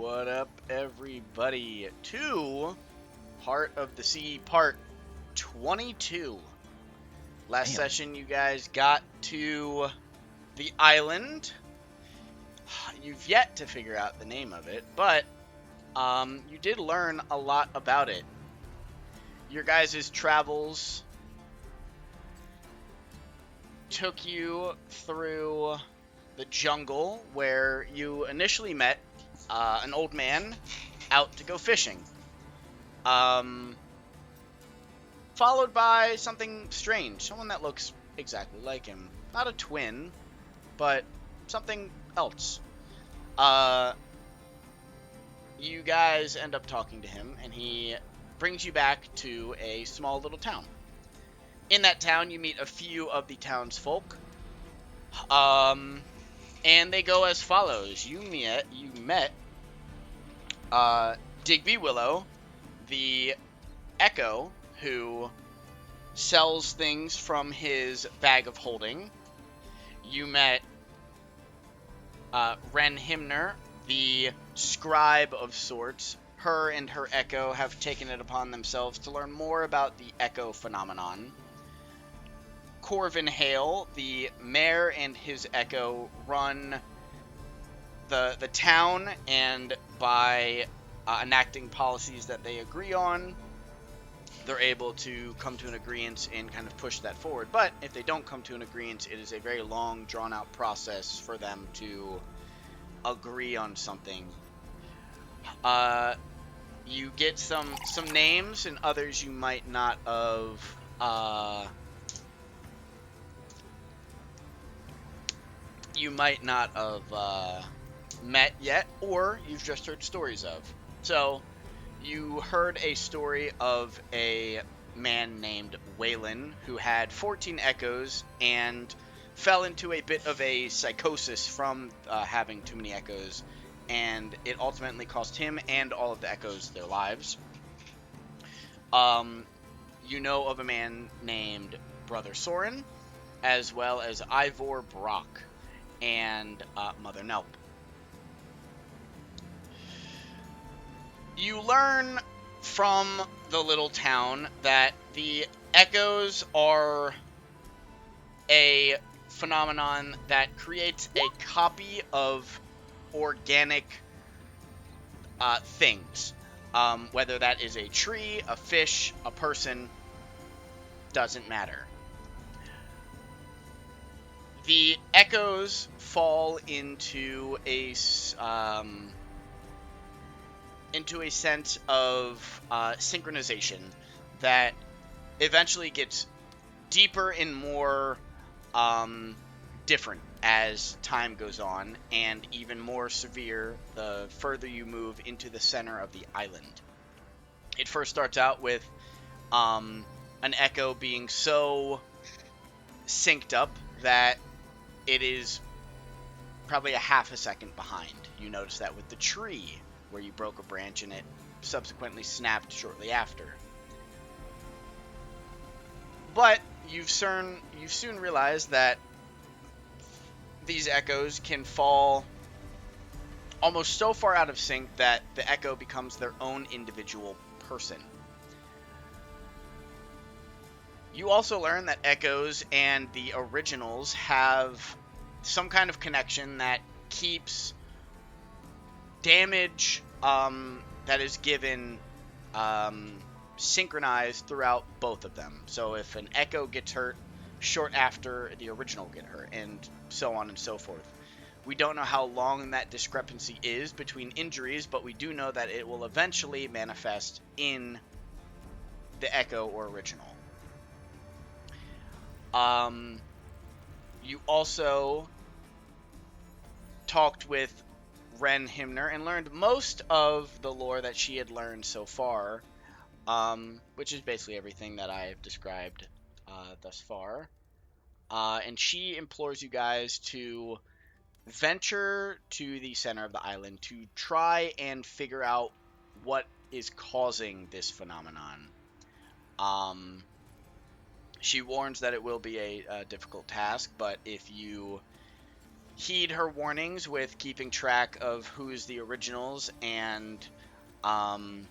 What up, everybody? To Heart of the Sea Part 22. Last session, you guys got to the island. You've yet to figure out the name of it, but you did learn a lot about it. Your guys' travels took you through the jungle where you initially met an old man out to go fishing. Followed by something strange. Someone that looks exactly like him. Not a twin, but something else. You guys end up talking to him, and he brings you back to a small little town. In that town, you meet a few of the townsfolk. And they go as follows. You met Digby Willow, the Echo, who sells things from his bag of holding. You met Ren Himner, the scribe of sorts. Her and her Echo have taken it upon themselves to learn more about the Echo phenomenon. Corvin Hale, the mayor, and his Echo run the town, and by enacting policies that they agree on, they're able to come to an agreement and kind of push that forward. But if they don't come to an agreement, it is a very long, drawn-out process for them to agree on something. You get some names, and others you might not have met yet, or you've just heard stories of. So, you heard a story of a man named Waylon who had 14 echoes and fell into a bit of a psychosis from having too many echoes, and it ultimately cost him and all of the echoes their lives. You know of a man named Brother Soren, as well as Ivor Brock and Mother Nelp. You learn from the little town that the echoes are a phenomenon that creates a copy of organic things. Whether that is a tree, a fish, a person, doesn't matter. The echoes fall into a sense of synchronization that eventually gets deeper and more different as time goes on, and even more severe the further you move into the center of the island. It first starts out with an echo being so synced up that it is probably a half a second behind. You notice that with the tree, where you broke a branch and it subsequently snapped shortly after. But you soon realize that these echoes can fall almost so far out of sync that the echo becomes their own individual person. You also learn that echoes and the originals have some kind of connection that keeps damage that is given synchronized throughout both of them. So if an echo gets hurt, short after the original get hurt, and so on and so forth. We don't know how long that discrepancy is between injuries, but we do know that it will eventually manifest in the echo or original. You also talked with Ren Himner and learned most of the lore that she had learned so far, which is basically everything that I have described thus far. And she implores you guys to venture to the center of the island to try and figure out what is causing this phenomenon. She warns that it will be a difficult task, but if you heed her warnings with keeping track of who's the originals um,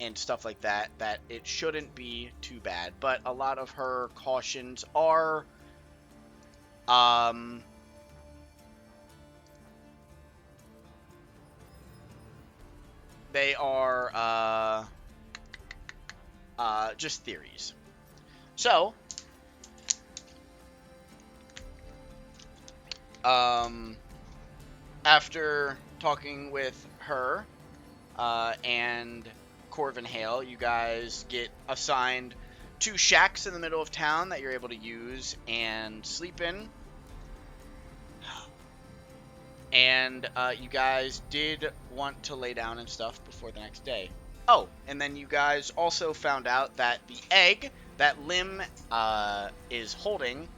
and stuff like that, that it shouldn't be too bad. But a lot of her cautions are um, they are just theories. So, after talking with her and Corvin Hale, you guys get assigned 2 shacks in the middle of town that you're able to use and sleep in. And you guys did want to lay down and stuff before the next day. Oh, and then you guys also found out that the egg that Lim is holding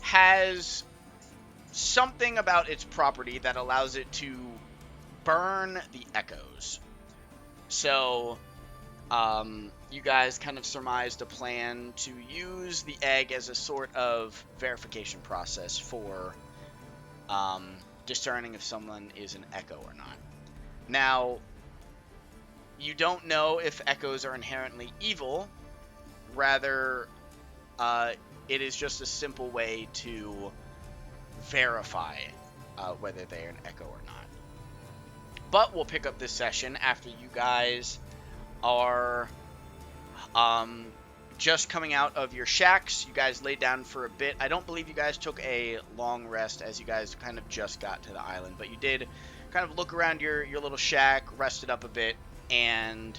has something about its property that allows it to burn the echoes. So, you guys kind of surmised a plan to use the egg as a sort of verification process for discerning if someone is an echo or not. Now, you don't know if echoes are inherently evil. Rather, it is just a simple way to verify whether they're an echo or not. But we'll pick up this session after you guys are just coming out of your shacks. You guys laid down for a bit. I don't believe you guys took a long rest as you guys kind of just got to the island, but you did kind of look around your little shack, rested up a bit, and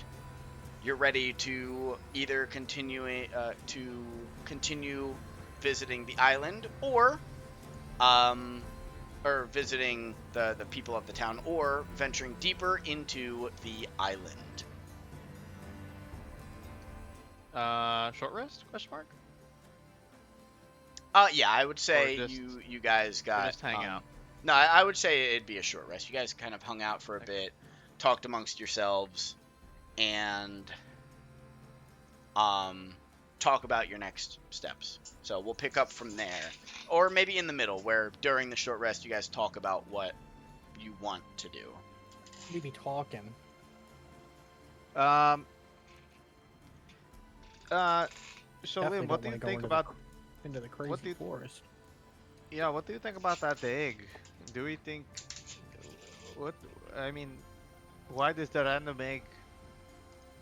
you're ready to either continue visiting the island or visiting the people of the town, or venturing deeper into the island. Short rest? Question mark? Yeah, I would say just, you guys got just hang out. No, I would say it'd be a short rest. You guys kind of hung out for a bit, talked amongst yourselves, and talk about your next steps. So we'll pick up from there, or maybe in the middle, where during the short rest you guys talk about what you want to do. We be talking. So Definitely Liam, what don't do you wanna go think into about? into the crazy forest? Yeah, what do you think about that egg? Do we think? What? I mean, why does the random egg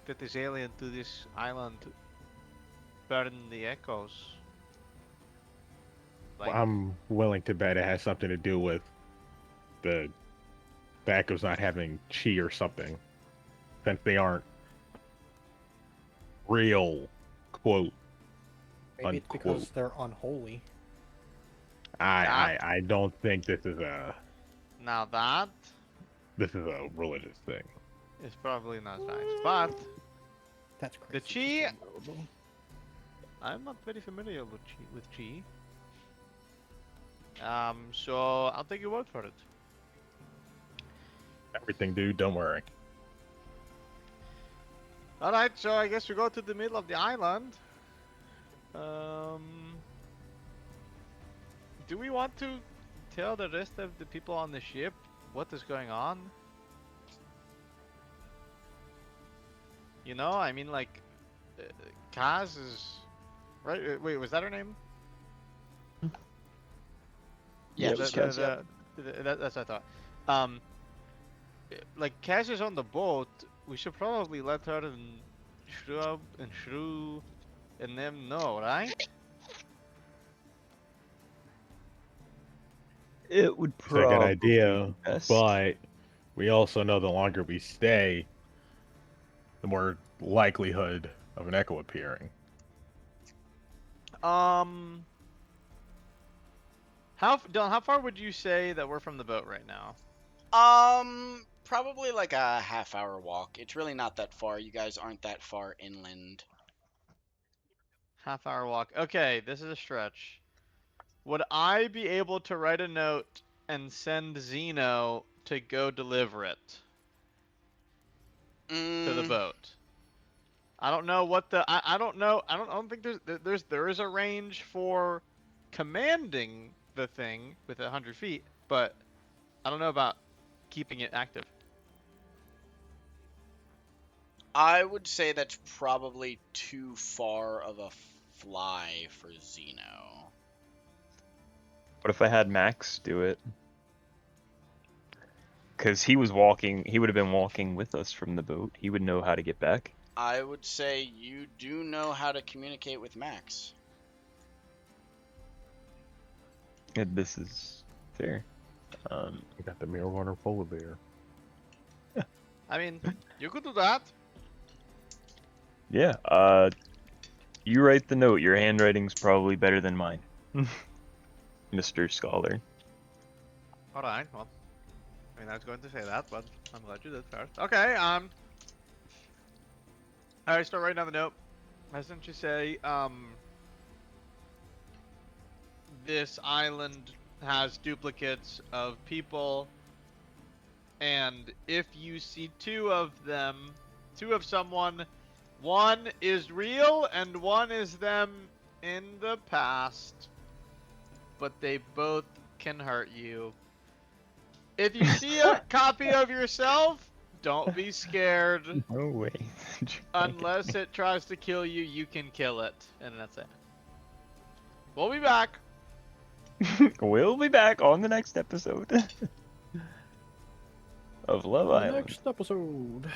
that is alien to this island burn the echoes? Like, I'm willing to bet it has something to do with the echoes not having chi or something, since they aren't real, quote. Maybe it's because they're unholy. I don't think this is a religious thing. It's probably not right, but that's crazy. The chi. I'm not very familiar with chi. So I'll take your word for it. Everything, dude. Don't worry. All right, so I guess we go to the middle of the island. Do we want to tell the rest of the people on the ship what is going on? You know, I mean, like, Kaz is... Right? Wait, was that her name? Yeah, that's what I thought. Like, Kaz is on the boat. We should probably let her and Shrub and Shrew and them know, right? It would probably probably a good idea, be best. but we also know the longer we stay, the more likelihood of an echo appearing. How Dylan, how far would you say that we're from the boat right now? Probably like a half-hour walk. It's really not that far. You guys aren't that far inland. Half-hour walk. Okay, this is a stretch. Would I be able to write a note and send Zeno to go deliver it to the boat? I don't know what the I don't know. I don't think there is a range for commanding the thing with 100 feet, but I don't know about keeping it active. I would say that's probably too far of a fly for Zeno. What if I had Max do it? Because he was walking, he would have been walking with us from the boat. He would know how to get back. I would say you do know how to communicate with Max. And this is fair. We got the mirror runner polar bear. I mean, you could do that. Yeah, you write the note. Your handwriting's probably better than mine, Mr. Scholar. Alright, well. I mean, I was going to say that, but I'm glad you did first. Okay, Alright, start writing down the note. Doesn't you say, this island has duplicates of people, and if you see two of someone, one is real and one is them in the past, but they both can hurt you. If you see a copy of yourself, don't be scared. No way. Unless it tries to kill you, you can kill it. And that's it. We'll be back. We'll be back on the next episode of Love The Island. next episode.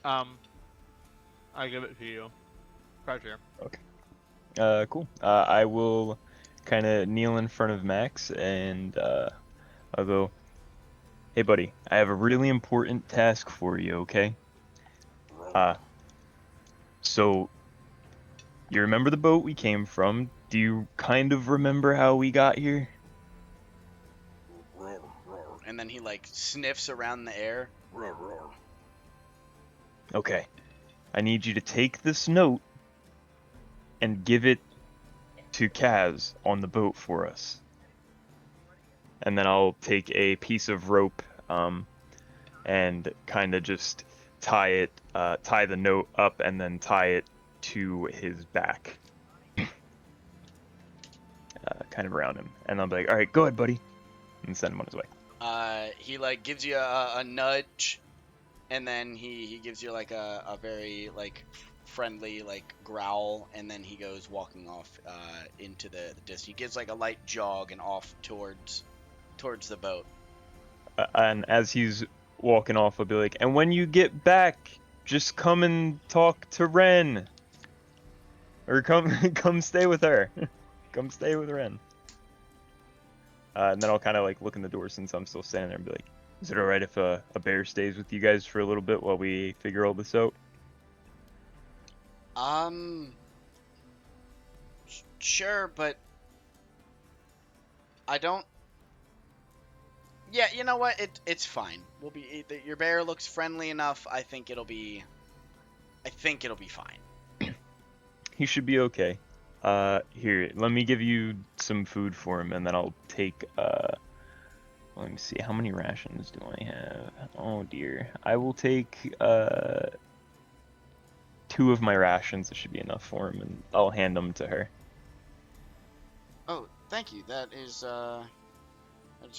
I give it to you. Right here. Cool. I will kind of kneel in front of Max and I'll go, "Hey buddy, I have a really important task for you, okay? So you remember the boat we came from? Do you kind of remember how we got here?" And then he like sniffs around the air. Okay. I need you to take this note and give it to Kaz on the boat for us. And then I'll take a piece of rope and kind of just tie the note up and then tie it to his back. Kind of around him. And I'll be like, "All right, go ahead, buddy." And send him on his way. He like gives you a nudge, and then he gives you like a very like friendly like growl, and then he goes walking off into the distance. He gives like a light jog and off towards the boat. And as he's walking off, I'll be like, "And when you get back, just come and talk to Ren. Or come stay with her. Come stay with Ren." And then I'll kind of like look in the door since I'm still standing there and be like, "Is it alright if a bear stays with you guys for a little bit while we figure all this out?" Sure, but I don't. Yeah, you know what? It's fine. We'll be. Your bear looks friendly enough. I think it'll be fine. He should be okay. Here, let me give you some food for him, and then I'll take, let me see, how many rations do I have? Oh dear. I will take, 2 of my rations. That should be enough for him, and I'll hand them to her. Oh, thank you. That's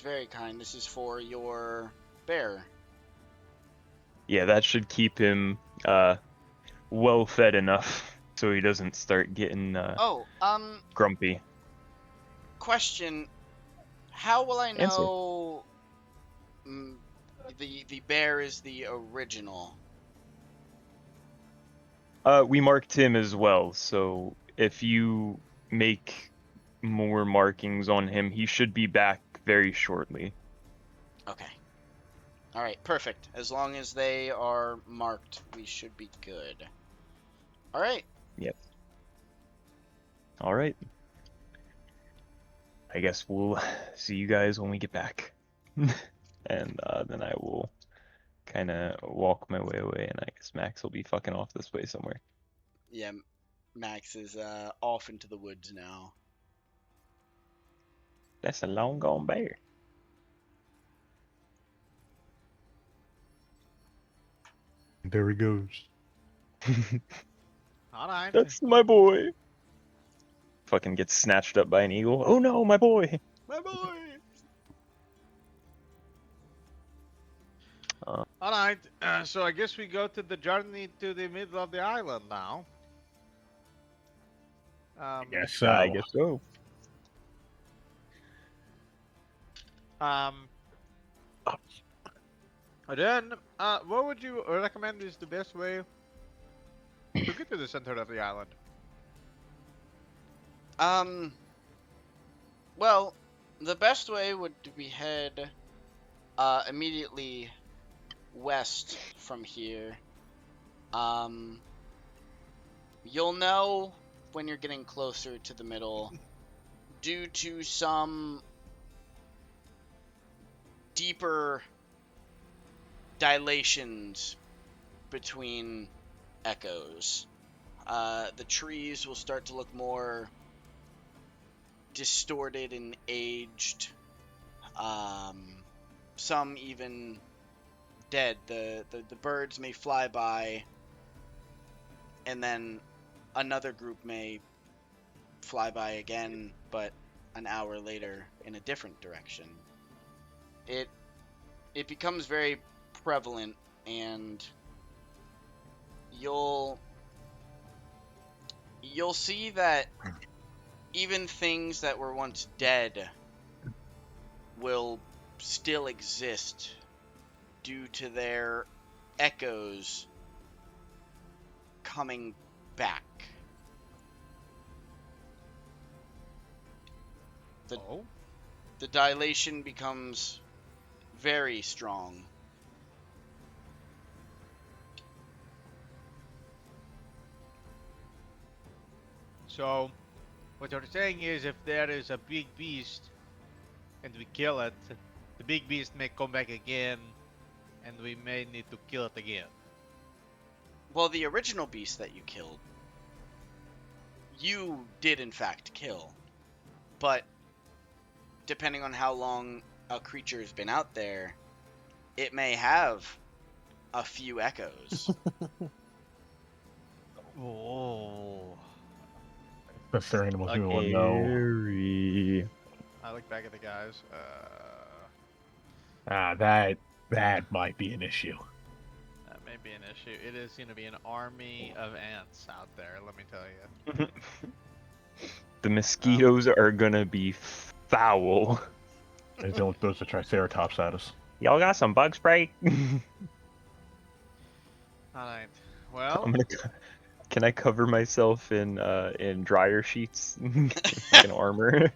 very kind. This is for your bear. Yeah, that should keep him, well fed enough so he doesn't start getting, grumpy. Question: how will I Answer. know the bear is the original? We marked him as well, so if you make more markings on him, he should be back very shortly. Okay. All right, perfect. As long as they are marked, we should be good. All right. Yep. Alright. I guess we'll see you guys when we get back. And then I will kind of walk my way away, and I guess Max will be fucking off this way somewhere. Yeah, Max is off into the woods now. That's a long gone bear. There he goes. Alright. That's my boy. fucking gets snatched up by an eagle. Oh no, my boy! My boy. Alright, so I guess we go to the journey to the middle of the island now. Yes, so. I guess so. Um, then, what would you recommend is the best way to get to the center of the island? Well, the best way would be head immediately west from here. You'll know when you're getting closer to the middle due to some deeper dilations between echoes. The trees will start to look more distorted and aged. Some even dead. The birds may fly by, and then another group may fly by again, but an hour later in a different direction. It becomes very prevalent, and you'll see that even things that were once dead will still exist due to their echoes coming back. The dilation becomes very strong. So, what you're saying is if there is a big beast and we kill it, the big beast may come back again and we may need to kill it again. Well, the original beast that you killed, you did in fact kill. But depending on how long a creature has been out there, it may have a few echoes. Oh. Professor Animals will know. Scary. I look back at the guys. That might be an issue. That may be an issue. It is going to be an army of ants out there, let me tell you. The mosquitoes are gonna be foul. They don't throw the Triceratops at us. Y'all got some bug spray? Alright. Well, I'm gonna. Can I cover myself in dryer sheets, like an armor?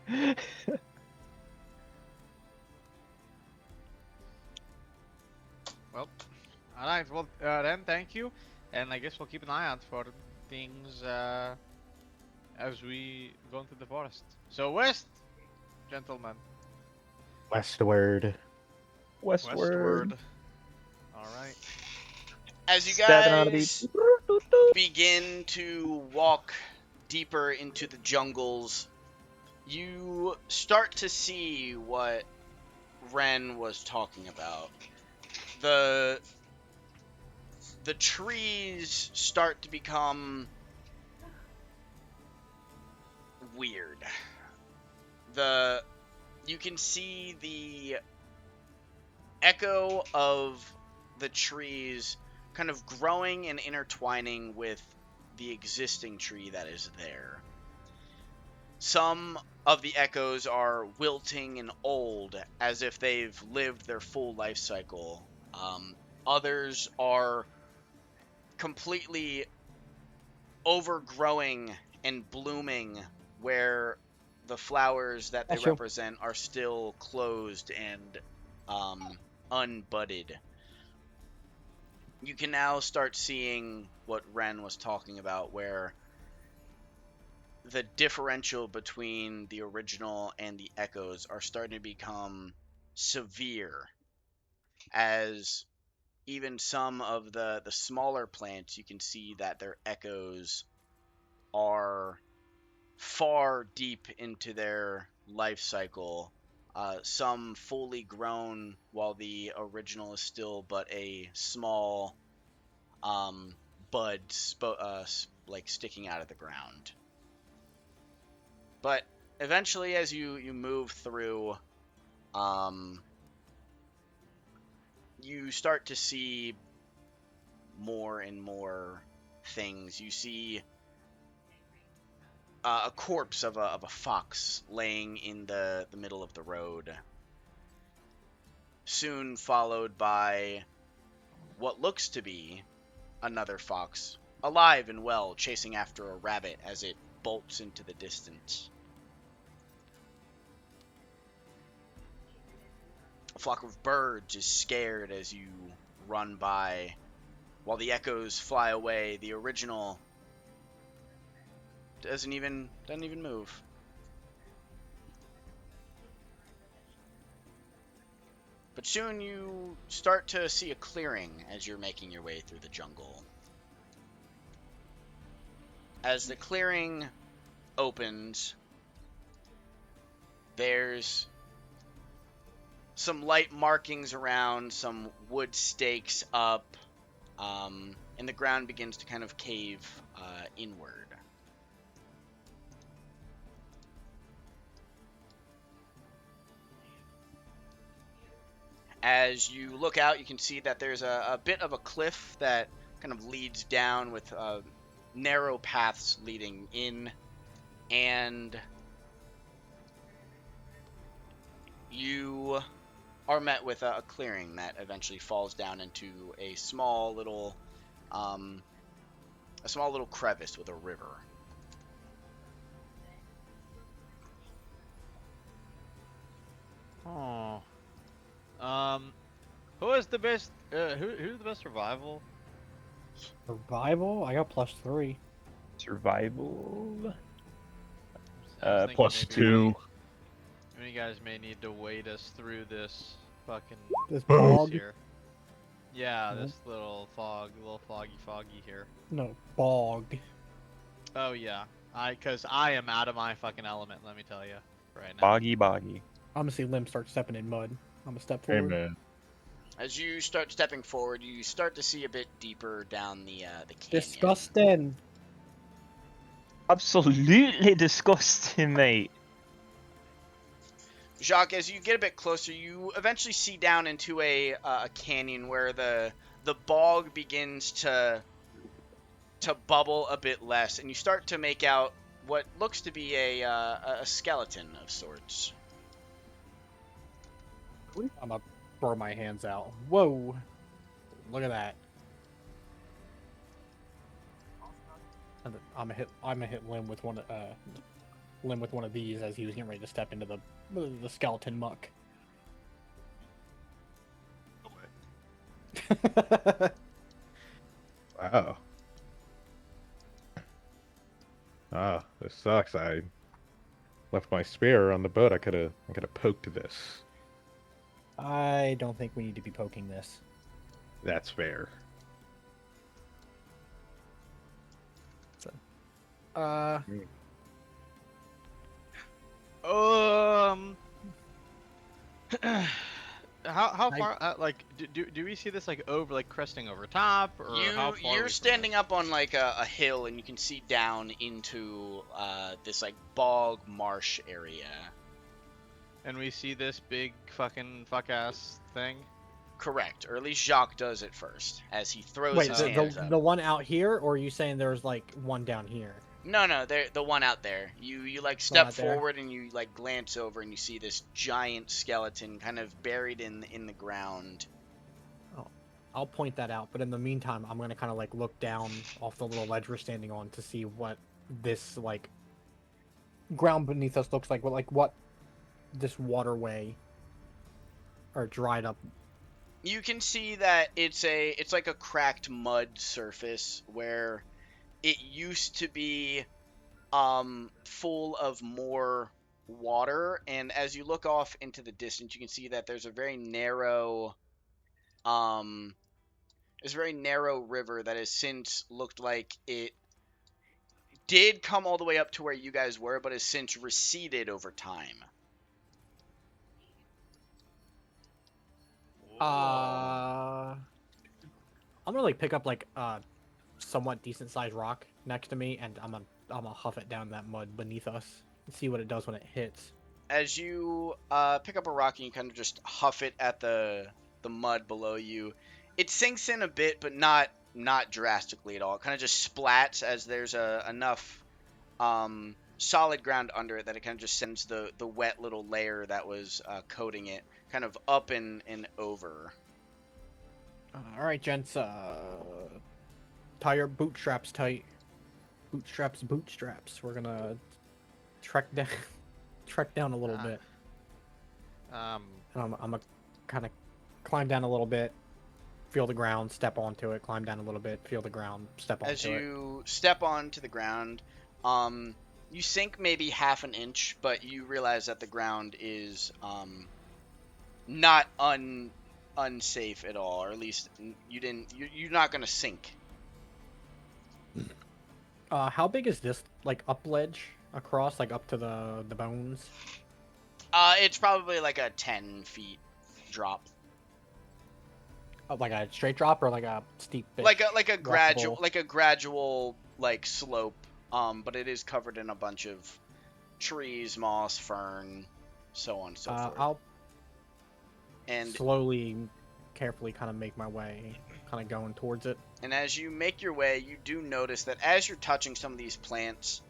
well, alright. Well, then thank you. And I guess we'll keep an eye out for things as we go into the forest. So west, gentlemen. Westward. Westward. Alright. As you Stabbing on a guys begin to walk deeper into the jungles, you start to see what Ren was talking about. The trees start to become weird. You can see the echo of the trees kind of growing and intertwining with the existing tree that is there. Some of the echoes are wilting and old, as if they've lived their full life cycle. Others are completely overgrowing and blooming, where the flowers that they represent are still closed and unbudded. You can now start seeing what Ren was talking about, where the differential between the original and the echoes are starting to become severe, as even some of the smaller plants, you can see that their echoes are far deep into their life cycle. Some fully grown, while the original is still but a small bud like sticking out of the ground. But eventually, as you move through, you start to see more and more things. You see a corpse of a fox laying in the middle of the road, soon followed by what looks to be another fox, alive and well, chasing after a rabbit as it bolts into the distance. A flock of birds is scared as you run by, while the echoes fly away. The original doesn't even move. But soon you start to see a clearing as you're making your way through the jungle. As the clearing opens, there's some light markings around, some wood stakes up, and the ground begins to kind of cave inward. As you look out, you can see that there's a bit of a cliff that kind of leads down with narrow paths leading in, and you are met with a clearing that eventually falls down into a small little crevice with a river. Oh. Who is the best? Who's the best survival? Survival? I got +3. Survival. I was thinking Plus maybe 2. You guys may need to wait us through this fucking This Oh. bog? here. Yeah, No. this little foggy here. No, bog. Oh yeah, cause I am out of my fucking element. Let me tell you, right now. Boggy. I'm gonna see Lim start stepping in mud. I'm gonna step Hey, forward. man. As you start stepping forward, you start to see a bit deeper down the canyon. Disgusting. Absolutely disgusting, mate. Jacques, as you get a bit closer, you eventually see down into a canyon where the bog begins to bubble a bit less, and you start to make out what looks to be a skeleton of sorts. I'm gonna throw my hands out. Whoa! Look at that. And I'm gonna hit Lim with one of these as he was getting ready to step into the skeleton muck. Wow. Ah, this sucks. I left my spear on the boat. I could have poked this. I don't think we need to be poking this. That's fair. Uh, How far? Like, do we see this like over, like cresting over top, or how far? You're standing up on like a hill, and you can see down into this like bog marsh area. And we see this big fuck ass thing. Correct, or at least Jacques does it first, as he throws wait, his hands up. the one out here, or are you saying there's like one down here? No, the one out there. You like step out there. forward and you like glance over and you see this giant skeleton kind of buried in the ground. I'll point that out, but in the meantime, I'm gonna kind of like look down off the little ledge we're standing on to see what this like ground beneath us looks like. What this waterway or dried up. You can see that it's like a cracked mud surface where it used to be full of more water, and as you look off into the distance, you can see that there's a very narrow river that has since looked like it did come all the way up to where you guys were, but has since receded over time. I'm gonna like pick up like a somewhat decent sized rock next to me, and I'm gonna huff it down that mud beneath us. see what it does when it hits. As you pick up a rock and you kind of just huff it at the mud below you, it sinks in a bit, but not drastically at all. It kind of just splats as there's enough solid ground under it that it kind of just sends the wet little layer that was coating it kind of up and over. All right, gents. Tie your bootstraps tight. Bootstraps. We're gonna trek down a little bit. And I'm gonna kind of climb down a little bit, feel the ground, step onto it, climb down a little bit, feel the ground, step onto it. As you step onto the ground, you sink maybe half an inch, but you realize that the ground is not unsafe at all, or at least you're not gonna sink. How big is this, like, up ledge across, like, up to the bones? It's probably like a 10 feet drop. Oh, like a straight drop or like a steep bit? Like a gradual walkable? slope. But it is covered in a bunch of trees, moss, fern, so on and so forth. I'll And slowly, carefully kind of make my way, kind of going towards it. And as you make your way, you do notice that as you're touching some of these plants,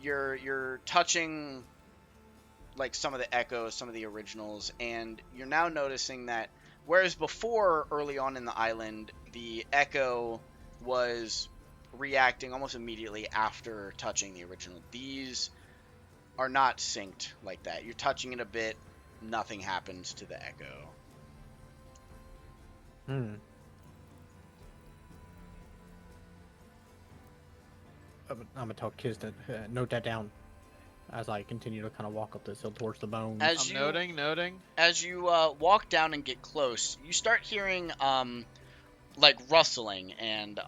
you're touching like some of the echoes, some of the originals, and you're now noticing that whereas before, early on in the island, the echo was reacting almost immediately after touching the original, these are not synced like that. You're touching it a bit, nothing happens to the echo. I'm gonna tell Kiz to note that down as I continue to kind of walk up this hill towards the bones. I'm noting. As you walk down and get close, you start hearing like rustling and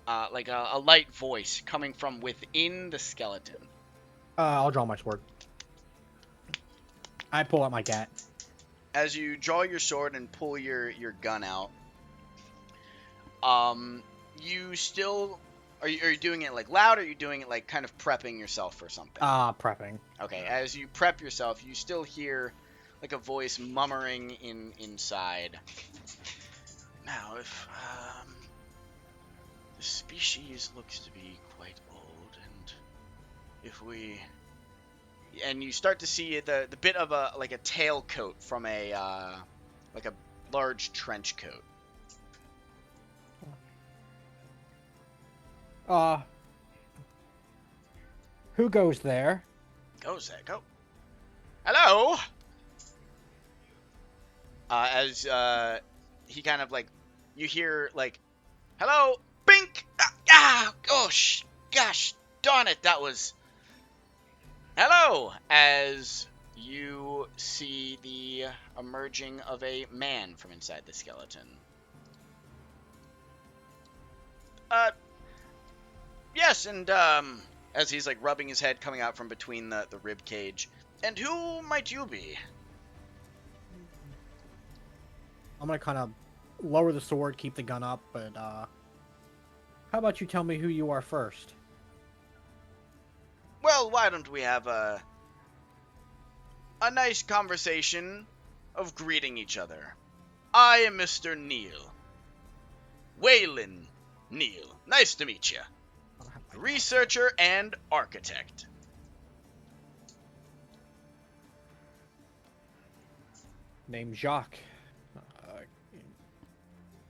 like a light voice coming from within the skeleton. I'll draw my sword. I pull out my gat. As you draw your sword and pull your gun out, you still are you doing it like loud, or are you doing it like kind of prepping yourself for something? Prepping. Okay, as you prep yourself, you still hear like a voice murmuring inside. Now, if the species looks to be quite old, and if we... And you start to see the bit of a tail coat from a like a large trench coat. Who goes there? Goes there, go. Hello. As he kind of like, you hear like, hello, bink. Gosh, darn it, that was. Hello, as you see the emerging of a man from inside the skeleton. Yes, and as he's like rubbing his head coming out from between the rib cage. And who might you be? I'm gonna kind of lower the sword, keep the gun up, but how about you tell me who you are first? Well, why don't we have a nice conversation of greeting each other. I am Mr. Neal. Waylon Neal. Nice to meet you. Researcher and architect. Name's Jacques.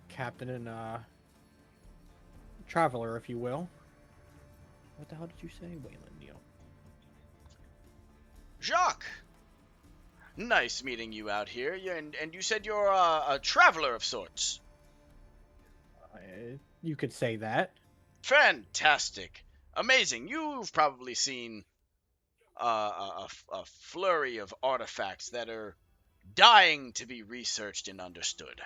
Captain and traveler, if you will. What the hell did you say, Waylon Neal? Jacques. Nice meeting you out here. And you said you're a traveler of sorts. You could say that. Fantastic. Amazing. You've probably seen a flurry of artifacts that are dying to be researched and understood.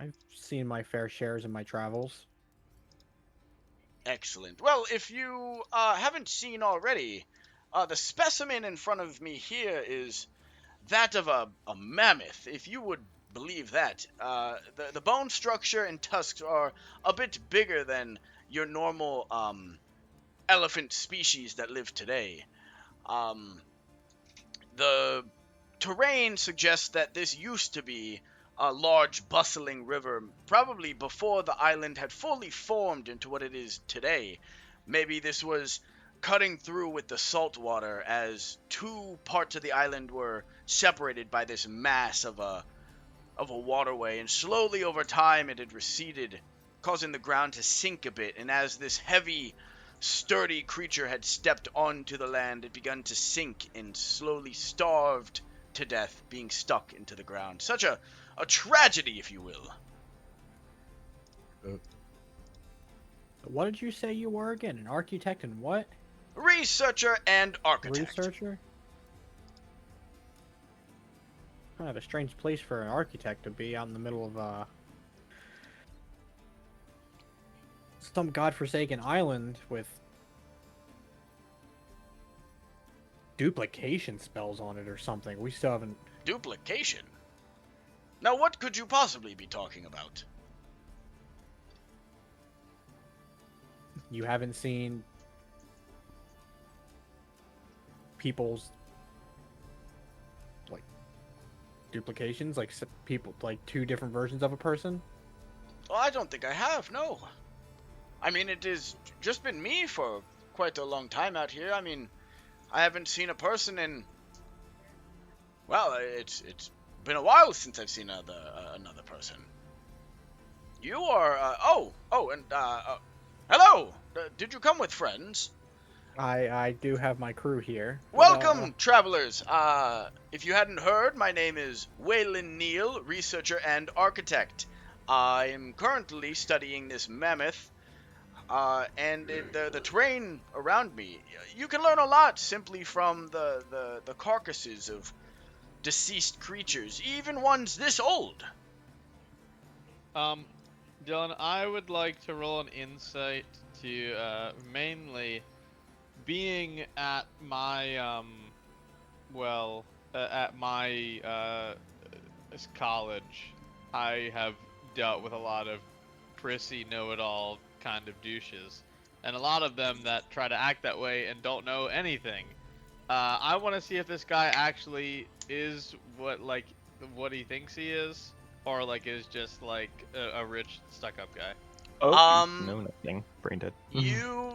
I've seen my fair shares in my travels. Excellent. Well, if you haven't seen already, the specimen in front of me here is that of a mammoth, if you would believe that. The bone structure and tusks are a bit bigger than your normal elephant species that live today. The terrain suggests that this used to be a large, bustling river, probably before the island had fully formed into what it is today. Maybe this was cutting through with the salt water as two parts of the island were separated by this mass of a waterway, and slowly over time it had receded, causing the ground to sink a bit, and as this heavy, sturdy creature had stepped onto the land, it begun to sink and slowly starved to death, being stuck into the ground. Such a tragedy, if you will. What did you say you were again? An architect and what? Researcher and architect. Researcher? Kind of a strange place for an architect to be out in the middle of some godforsaken island with duplication spells on it or something. We still haven't. Duplication? Now what could you possibly be talking about? You haven't seen people's like duplications, like people like two different versions of a person? Well, I don't think I have, no. I mean, it has just been me for quite a long time out here. I mean, I haven't seen a person in... Well, it's been a while since I've seen another person. You are... hello! Did you come with friends? I do have my crew here. Welcome, travelers! If you hadn't heard, my name is Waylon Neal, researcher and architect. I am currently studying this mammoth, and the terrain around me. You can learn a lot simply from the carcasses of deceased creatures, even ones this old. Dylan, I would like to roll an insight to mainly being at my college. I have dealt with a lot of prissy know-it-all kind of douches, and a lot of them that try to act that way and don't know anything. I want to see if this guy actually is what he thinks he is, or like is just like a rich stuck-up guy. Oh, no, nothing. Brain dead. You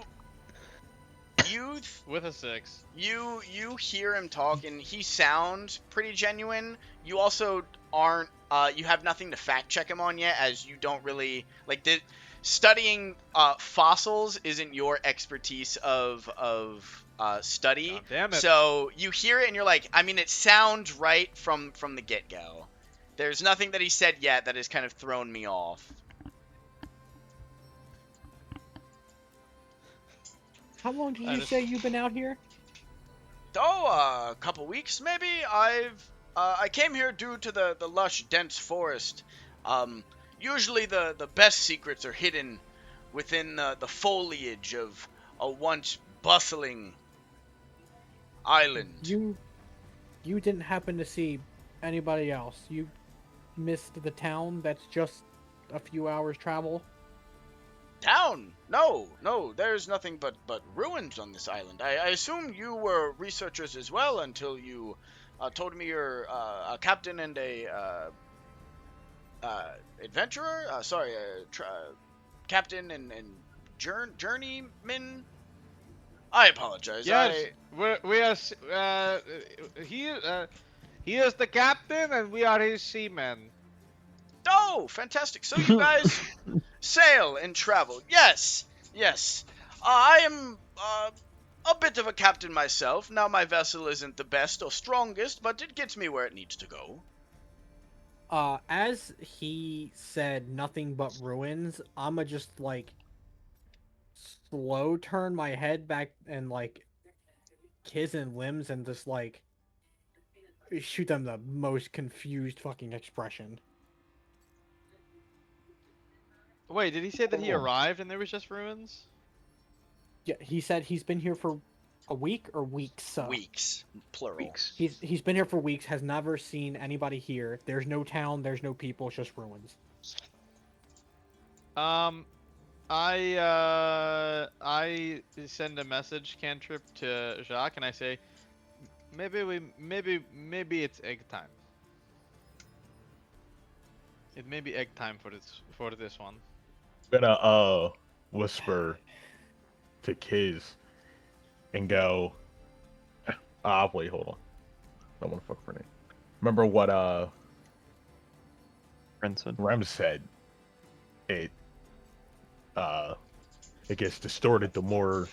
With a 6. You hear him talk, and he sounds pretty genuine. You also aren't. You have nothing to fact check him on yet, as you don't really like. Studying fossils isn't your expertise of study. God damn it. So you hear it, and you're like, I mean, it sounds right from the get go. There's nothing that he said yet that has kind of thrown me off. How long did you say you've been out here? Oh, a couple weeks maybe. I came here due to the lush, dense forest. Usually the best secrets are hidden within the foliage of a once bustling island. You didn't happen to see anybody else. You missed the town that's just a few hours travel. Town? No, there's nothing but ruins on this island. I assume you were researchers as well until you told me you're a captain and a adventurer? Captain and journeyman? I apologize. Yes, we are. He is the captain, and we are his seamen. Oh, fantastic. So you guys sail and travel. Yes. I am a bit of a captain myself. Now, my vessel isn't the best or strongest, but it gets me where it needs to go. As he said nothing but ruins, I'ma just, like, slow turn my head back and, like, kiss and limbs and just, like, shoot them the most confused fucking expression. Wait, did he say that he arrived and there was just ruins? Yeah, he said he's been here for a week or weeks. Weeks, plural. Weeks. He's been here for weeks, has never seen anybody here. There's no town, there's no people, it's just ruins. I send a message cantrip to Jacques and I say, maybe it's egg time. It may be egg time for this one. I'm gonna whisper to Kiz and go. Wait, hold on. I don't want to fuck her name. Remember what Princeton. Rem said? It it gets distorted the more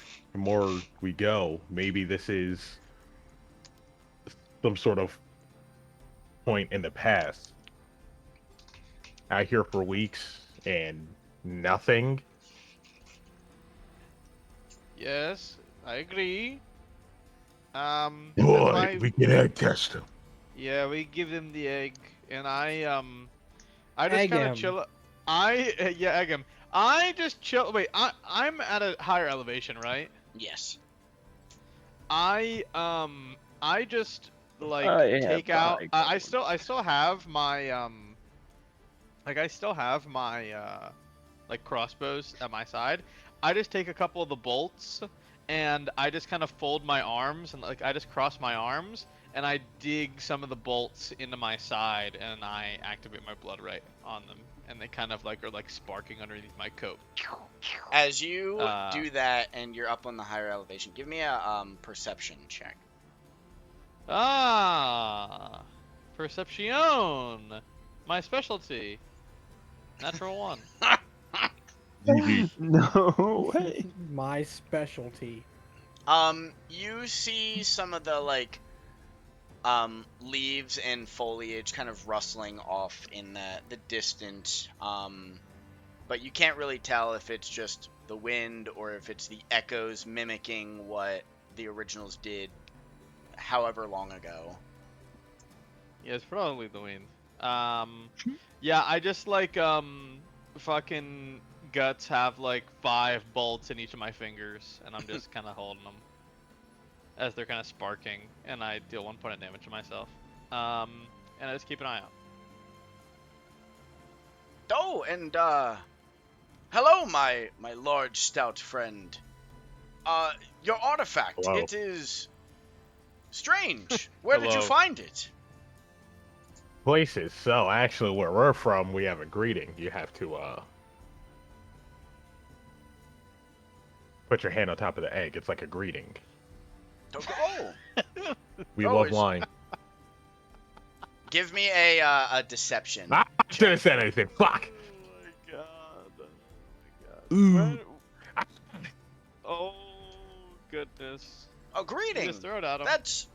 we go. Maybe this is some sort of point in the past. Out here for weeks and nothing. Yes, I agree. That's Boy, why, we can egg test him. yeah, we give him the egg, and I just Egg kind him. of chill. Yeah, egg him. I just chill. Wait, I'm at a higher elevation, right? Yes. I just like I take have out. high I ground. still have my like I still have my like crossbows at my side. I just take a couple of the bolts and I just kind of fold my arms and like I just cross my arms and I dig some of the bolts into my side and I activate my blood right on them and they kind of like are like sparking underneath my coat. As you Uh, do that and you're up on the higher elevation, give me a perception check. Perception, my specialty. Natural one. DB. No way. My specialty. You see some of the like leaves and foliage kind of rustling off in the distance. But you can't really tell if it's just the wind or if it's the echoes mimicking what the originals did however long ago. Yeah, it's probably the wind. Yeah, I just like fucking guts have like 5 bolts in each of my fingers, and I'm just kind of holding them as they're kind of sparking, and I deal 1 point of damage to myself. And I just keep an eye out. Oh, and hello, my large stout friend. Your artifact. Hello. It is strange. Where did you Hello. find it? Places. So actually, where we're from, we have a greeting. You have to put your hand on top of the egg. It's like a greeting. Oh, We Oh, love is- lying. give me a deception. I should have said anything. Fuck. Oh my god. Oh Ooh. my god. Oh goodness. A You greeting. just throw it at him. That's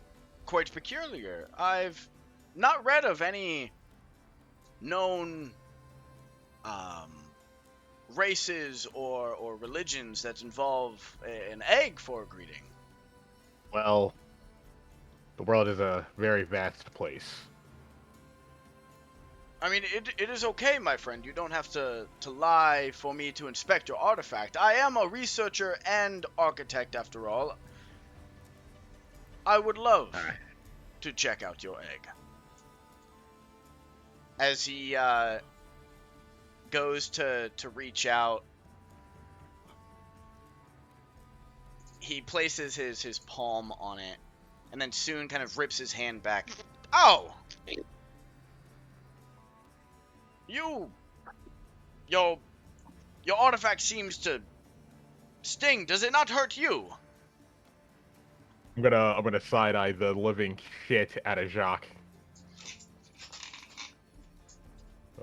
quite peculiar. I've not read of any known races or religions that involve an egg for a greeting. Well, the world is a very vast place. I mean, it is okay, my friend. You don't have to lie for me to inspect your artifact. I am a researcher and architect, after all. I would love to check out your egg. As he goes to reach out, he places his palm on it, and then soon kind of rips his hand back. Oh! Your artifact seems to sting. Does it not hurt you? I'm gonna side eye the living shit out of Jacques.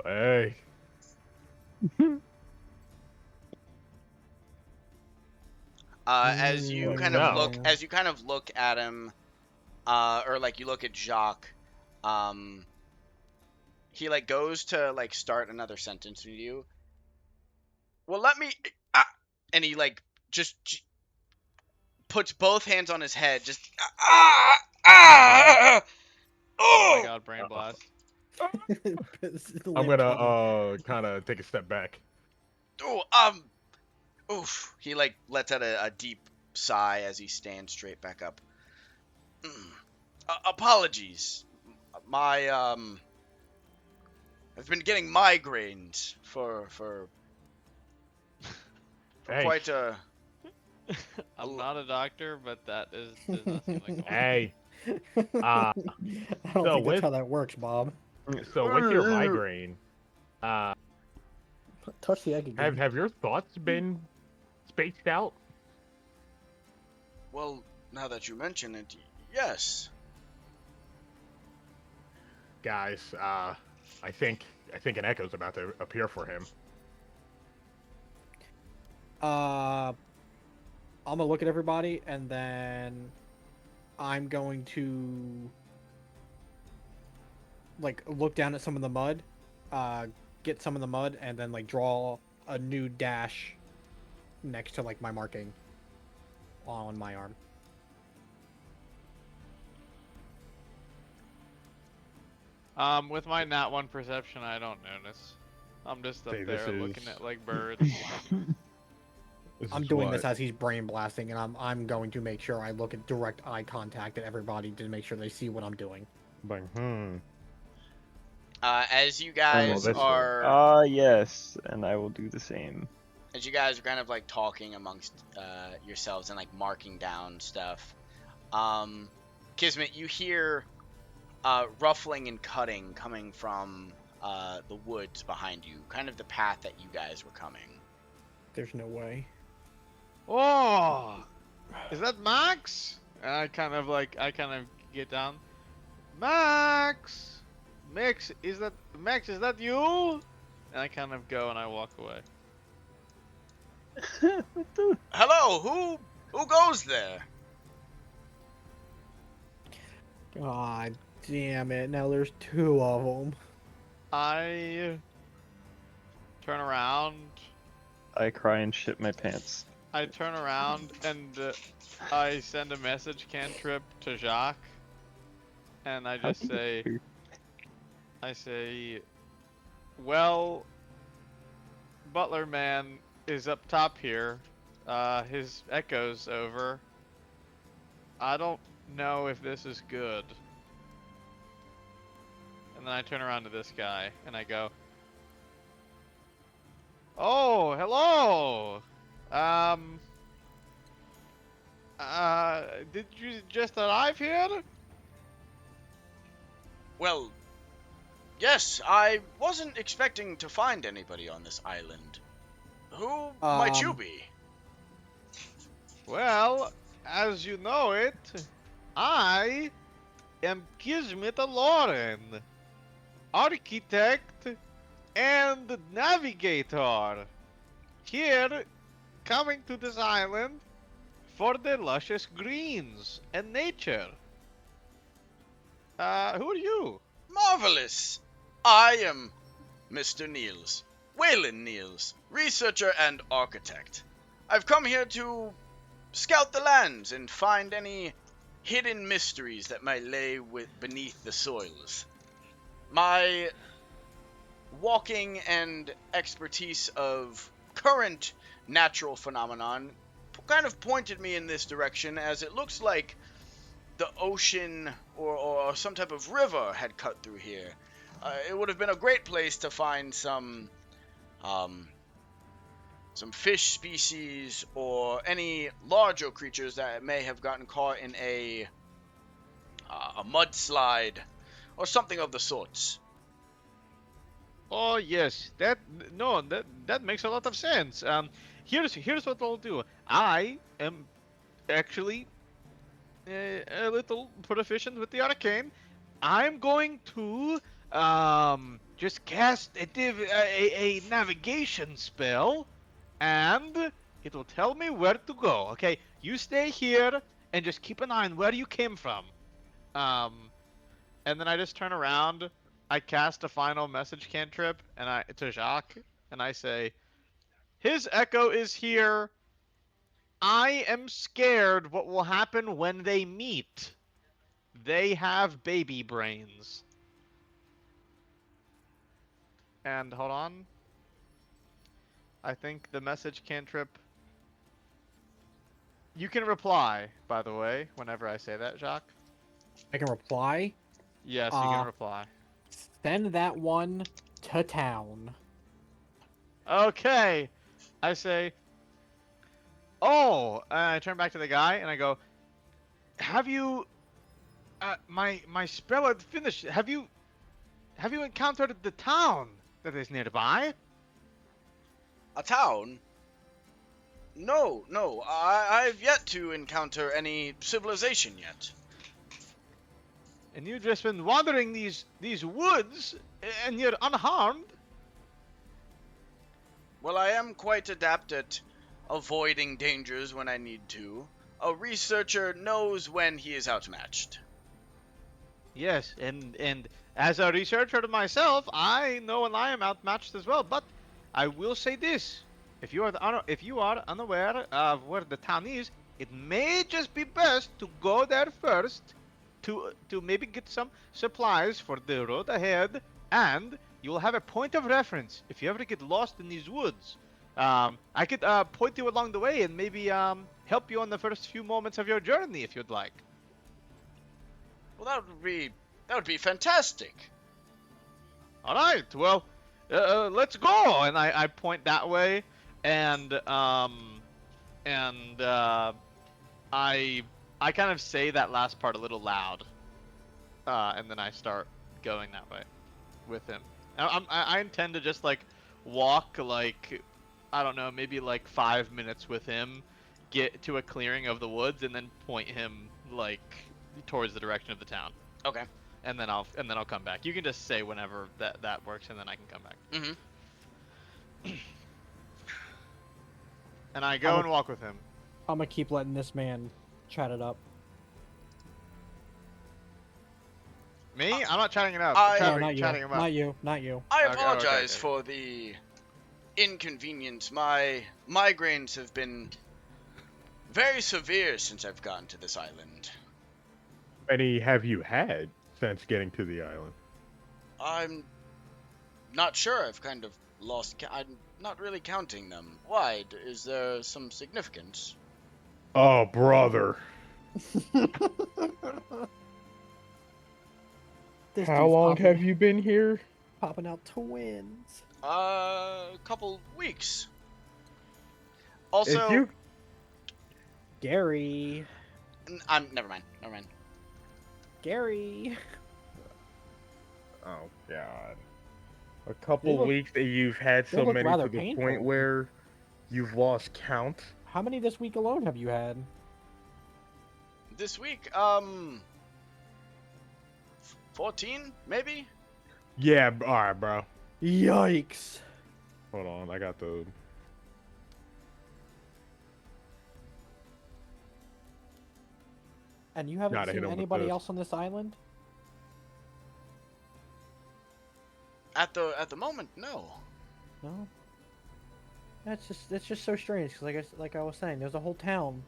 Hey. As you Mm, kind of no. look at him, or like you look at Jacques, he like goes to like start another sentence with you. Well, let me, and he like just puts both hands on his head, just Oh my oh. god, brain blast. I'm gonna kind of take a step back. Oof. He like lets out a deep sigh as he stands straight back up. Apologies. I've been getting migraines for For Hey. quite a... I'm not a doctor, but does not seem like a Hey. I don't so think that's with how that works, Bob. so with your migraine, Touch the egg again. have your thoughts been spaced out? Well, now that you mention it, yes. Guys, I think an echo's about to appear for him. I'm gonna look at everybody, and then I'm going to like look down at some of the mud, get some of the mud, and then like draw a new dash next to like my marking on my arm. With my nat 1 perception, I don't notice. I'm just up Say, there this looking is- at like birds. I'm doing this as he's brain blasting, and I'm going to make sure I look at direct eye contact at everybody to make sure they see what I'm doing. Like, As you guys this way. are... Ah, yes, and I will do the same. As you guys are kind of like talking amongst yourselves and like marking down stuff, Kismet, you hear ruffling and cutting coming from the woods behind you, kind of the path that you guys were coming. There's no way. Oh, is that Max? And I kind of get down. Max, is that you? And I kind of go and I walk away. Hello, who goes there? God damn it! Now there's two of them. I turn around. I cry and shit my pants. I turn around and I send a message cantrip to Jacques, and I just say, well, Butler Man is up top here. His echo's over. I don't know if this is good. And then I turn around to this guy and I go, oh, hello. Did you just arrive here? Well, yes, I wasn't expecting to find anybody on this island. Who might you be? Well, as you know it, I am Kismet Lauren, architect and navigator, here coming to this island for the luscious greens and nature. Who are you? Marvelous! I am Mr. Niels, Waylon Niels, researcher and architect. I've come here to scout the lands and find any hidden mysteries that might lay beneath the soils. My walking and expertise of current natural phenomenon kind of pointed me in this direction, as it looks like the ocean or some type of river had cut through here. It would have been a great place to find some fish species or any larger creatures that may have gotten caught in a mudslide or something of the sorts. Oh yes, that makes a lot of sense. Here's what I'll do. I am actually a little proficient with the arcane. I'm going to just cast a navigation spell, and it will tell me where to go. Okay, you stay here and just keep an eye on where you came from. And then I just turn around. I cast a final message cantrip to Jacques, and I say, his echo is here. I am scared what will happen when they meet. They have baby brains. And hold on. I think the message cantrip... You can reply, by the way, whenever I say that, Jacques. I can reply. Yes, you can reply. Send that one to town. Okay. I say, Oh, I turn back to the guy and I go, "Have you? My spell had finished. Have you encountered the town that is nearby?" A town? No, no. I've yet to encounter any civilization yet. And you've just been wandering these woods, and you're unharmed. Well, I am quite adept at avoiding dangers when I need to. A researcher knows when he is outmatched. Yes, and as a researcher myself, I know when I am outmatched as well. But I will say this: if you are unaware of where the town is, it may just be best to go there first, to maybe get some supplies for the road ahead, and you will have a point of reference if you ever get lost in these woods. I could point you along the way and maybe help you on the first few moments of your journey if you'd like. Well, that would be fantastic. All right, well, let's go. And I point that way, and and I kind of say that last part a little loud, and then I start going that way with him. I intend to just like walk like, I don't know, maybe like 5 minutes with him, get to a clearing of the woods, and then point him like towards the direction of the town. Okay. And then I'll come back. You can just say whenever that works, and then I can come back. Mm-hmm. And I go and walk with him. I'm gonna keep letting this man chat it up. Me? I'm not chatting it up. I- No, I'm not you. chatting him up. Not you. Not you. I Okay, apologize okay. for the inconvenience. My migraines have been very severe since I've gotten to this island. How many have you had since getting to the island? I'm not sure. I've kind of lost. I'm not really counting them. Why? Is there some significance? Oh, brother. This How dude's long popping- have you been here? popping out twins? A couple weeks. If Also, you Gary. I'm never mind. Never mind. Gary. Oh god. A couple They look- weeks that you've had they so look many rather to the painful. point where you've lost count. How many this week alone have you had? This week, 14 maybe. Yeah, alright, bro. Yikes. Hold on, I got the. And you haven't Gotta hit seen him with anybody this. else on this island? At the moment, no. No. That's just so strange because like I was saying, there's a whole town,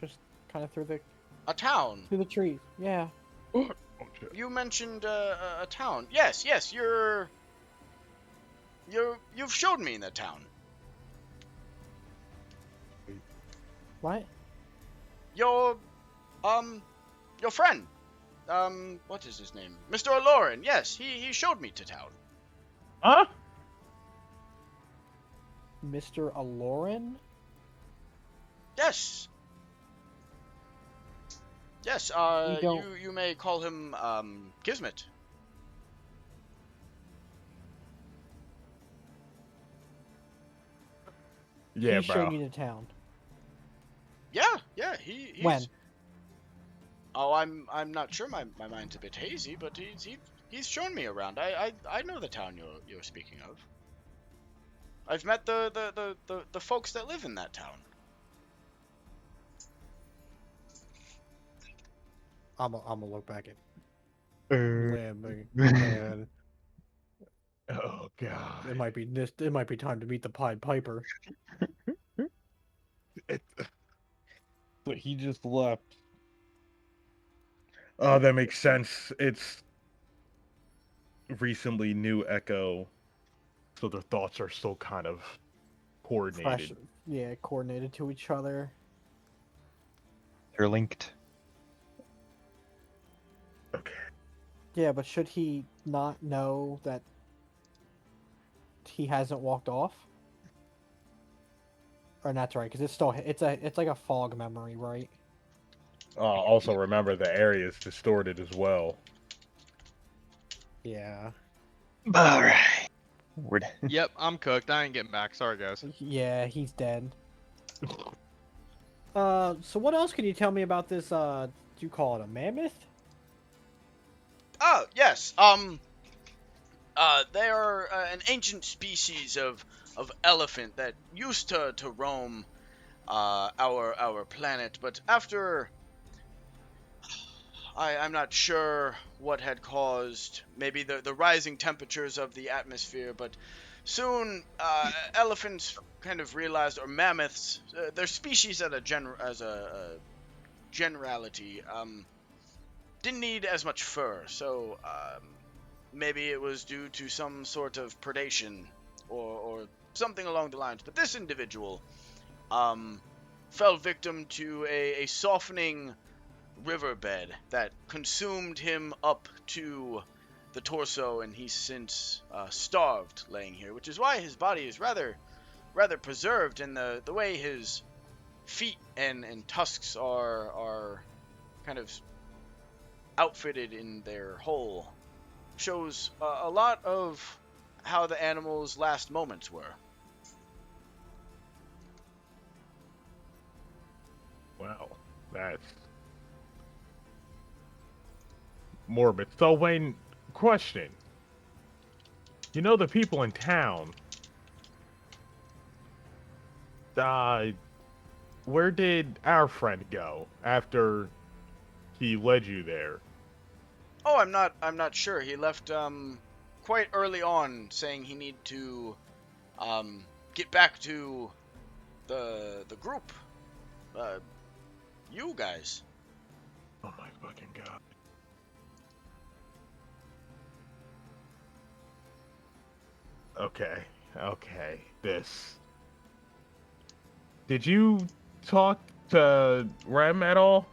just kind of through A town. the trees. Yeah. Oh, shit. You mentioned a town. Yes, yes. You've showed me the town. What? Your friend. What is his name? Mr. Aloran. Yes, he showed me to town. Huh? Mr. Aloran? Yes. Yes. You don't- You may call him Kismet. Yeah, he bro. showed me the town. Yeah, yeah. He's... When? Oh, I'm not sure. My mind's a bit hazy, but he's shown me around. I know the town you're speaking of. I've met the folks that live in that town. I'm gonna look back at Uh, man. oh god. It might be time to meet the Pied Piper. But he just left. Oh, that makes sense. It's recently new Echo, so their thoughts are still kind of coordinated. Fresh, yeah, coordinated to each other. They're linked. Okay. Yeah, but should he not know that he hasn't walked off? Or that's right, because it's still it's like a fog memory, right? Also, remember the area is distorted as well. Yeah. All right. Word. Yep, I'm cooked. I ain't getting back. Sorry, guys. Yeah, he's dead. So what else can you tell me about this? Do you call it a mammoth? Oh, yes. They are an ancient species of elephant that used to roam our planet, but after I'm not sure what had caused maybe the rising temperatures of the atmosphere, but soon elephants kind of realized, or mammoths, their species as a generality, didn't need as much fur, so maybe it was due to some sort of predation or something along the lines. But this individual fell victim to a softening riverbed that consumed him up to the torso, and he's since starved laying here, which is why his body is rather preserved, and the way his feet and tusks are kind of outfitted in their whole shows a lot of how the animal's last moments were. Wow, that's morbid. So, Wayne, question. You know the people in town. Where did our friend go after he led you there? Oh, I'm not sure. He left quite early on, saying he need to get back to the group. You guys. Oh my fucking god. Okay. This. Did you talk to Rem at all?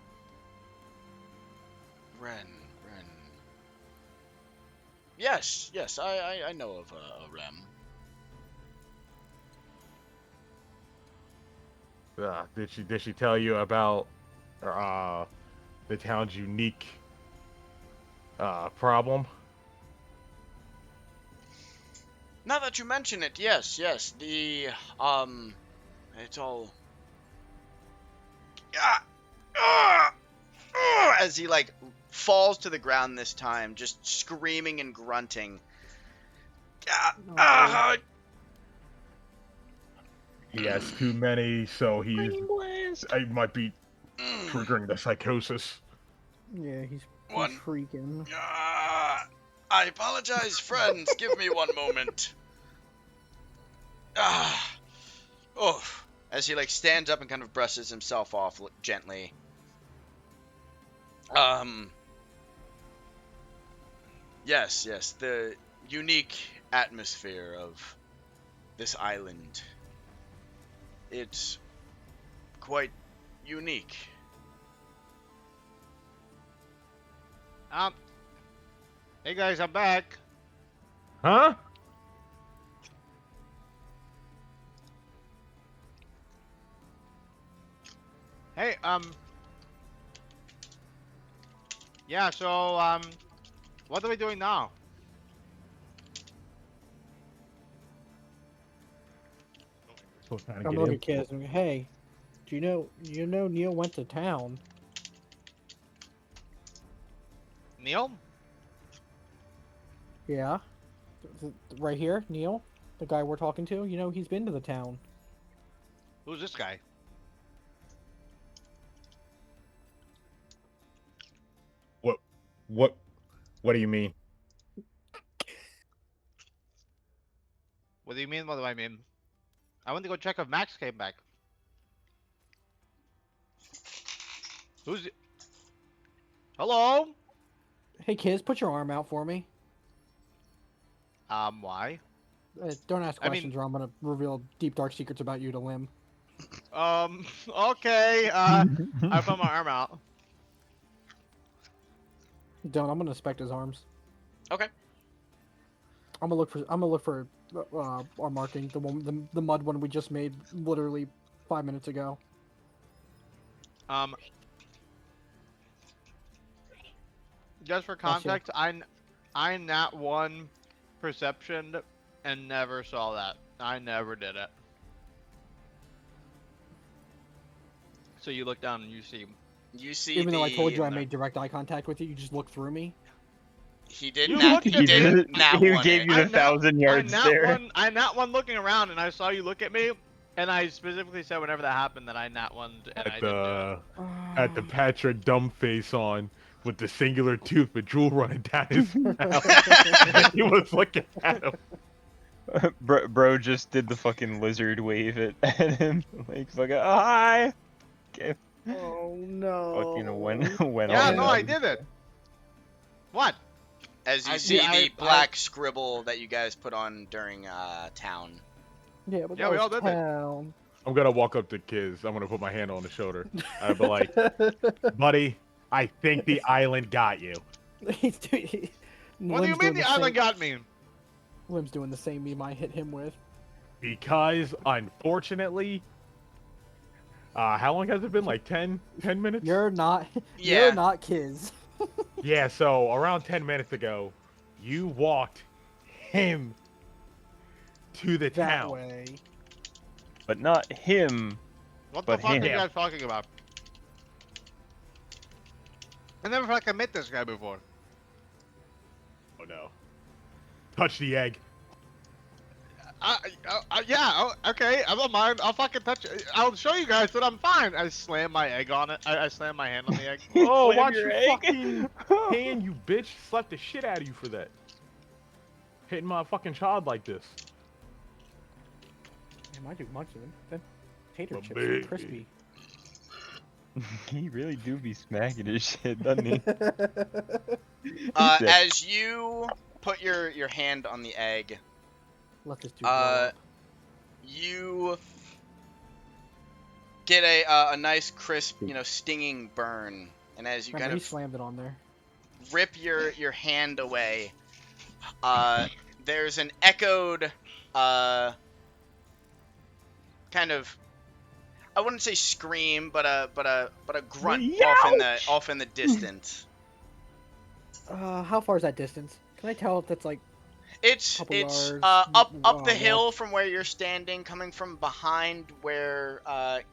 Ren. Yes, I know of a Rem. Did she tell you about the town's unique problem? Now that you mention it, yes, the it's all as he like falls to the ground this time, just screaming and grunting. He has too many, so I might be triggering the psychosis. Yeah, he's One. freaking. I apologize, friends. Give me one moment. Oh, as he like stands up and kind of brushes himself off gently. Yes, the unique atmosphere of this island. It's quite unique. Hey guys, I'm back. Huh? Hey, yeah, so, what are we doing now? I'm looking at kids. And, hey, do you know Neil went to town? Neil? Yeah, right here, Neil, the guy we're talking to. You know he's been to the town. Who's this guy? What do you mean? What do you mean? What do I mean? I went to go check if Max came back. Who's it? Hello? Hey kids, put your arm out for me. Why? Don't ask I mean- questions, or I'm gonna reveal deep dark secrets about you to Lim. Okay, I put my arm out. Don't. I'm gonna inspect his arms. Okay. I'm gonna look for our marking, the mud one we just made literally 5 minutes ago. Just for Bless you. context, I nat one perception and never saw that. I never did it. So you look down and you see. You see Even though I told you I no. made direct eye contact with you, you just looked through me. he did You nat. looked He at did me. nat He one gave it. you the 1,000-yard stare. I nat one looking around and I saw you look at me, and I specifically said whenever that happened that I nat one and I At didn't do it. the Patrick dumb face on with the singular tooth with drool running down his mouth. He was looking at him. Bro just did the fucking lizard wave at him. Like, fucking, oh, hi! Okay. Oh no. Fucking went Yeah, on. no, I did it. What? As you I- see yeah, the I- black scribble that you guys put on during town. Yeah, but Yeah, that we was all did it. town. I'm gonna walk up to Kiz. I'm gonna put my hand on his shoulder. I'd be like, buddy, I think the island got you. He's doing. What do you mean the island got me? Lim's doing the same meme I hit him with. Because, unfortunately, how long has it been? Like 10 minutes? You're not. Yeah. You're not Kiz. Yeah, so around 10 minutes ago, you walked him to the That town. way. But not him. What But the fuck are you him. guys talking about? I never fucking met this guy before. Oh no. Touch the egg. Yeah, okay, I don't mind. I'll fucking touch it. I'll show you guys that I'm fine. I slam my egg on it. I slam my hand on the egg. Oh, Slam watch your your egg. fucking hand, you bitch. Slapped the shit out of you for that. Hitting my fucking child like this. Damn, I do much of them. Them tater My chips baby. are crispy. He really do be smacking his shit, doesn't he? As you put your hand on the egg, Let this dude grow up. you get a nice crisp, stinging burn, and as you Remember, kind he of slammed it on there. rip your hand away, there's an echoed kind of, I wouldn't say scream, but a grunt off in the distance. How far is that distance? Can I tell if that's like It's Couple it's yards, up the walk. hill from where you're standing, coming from behind where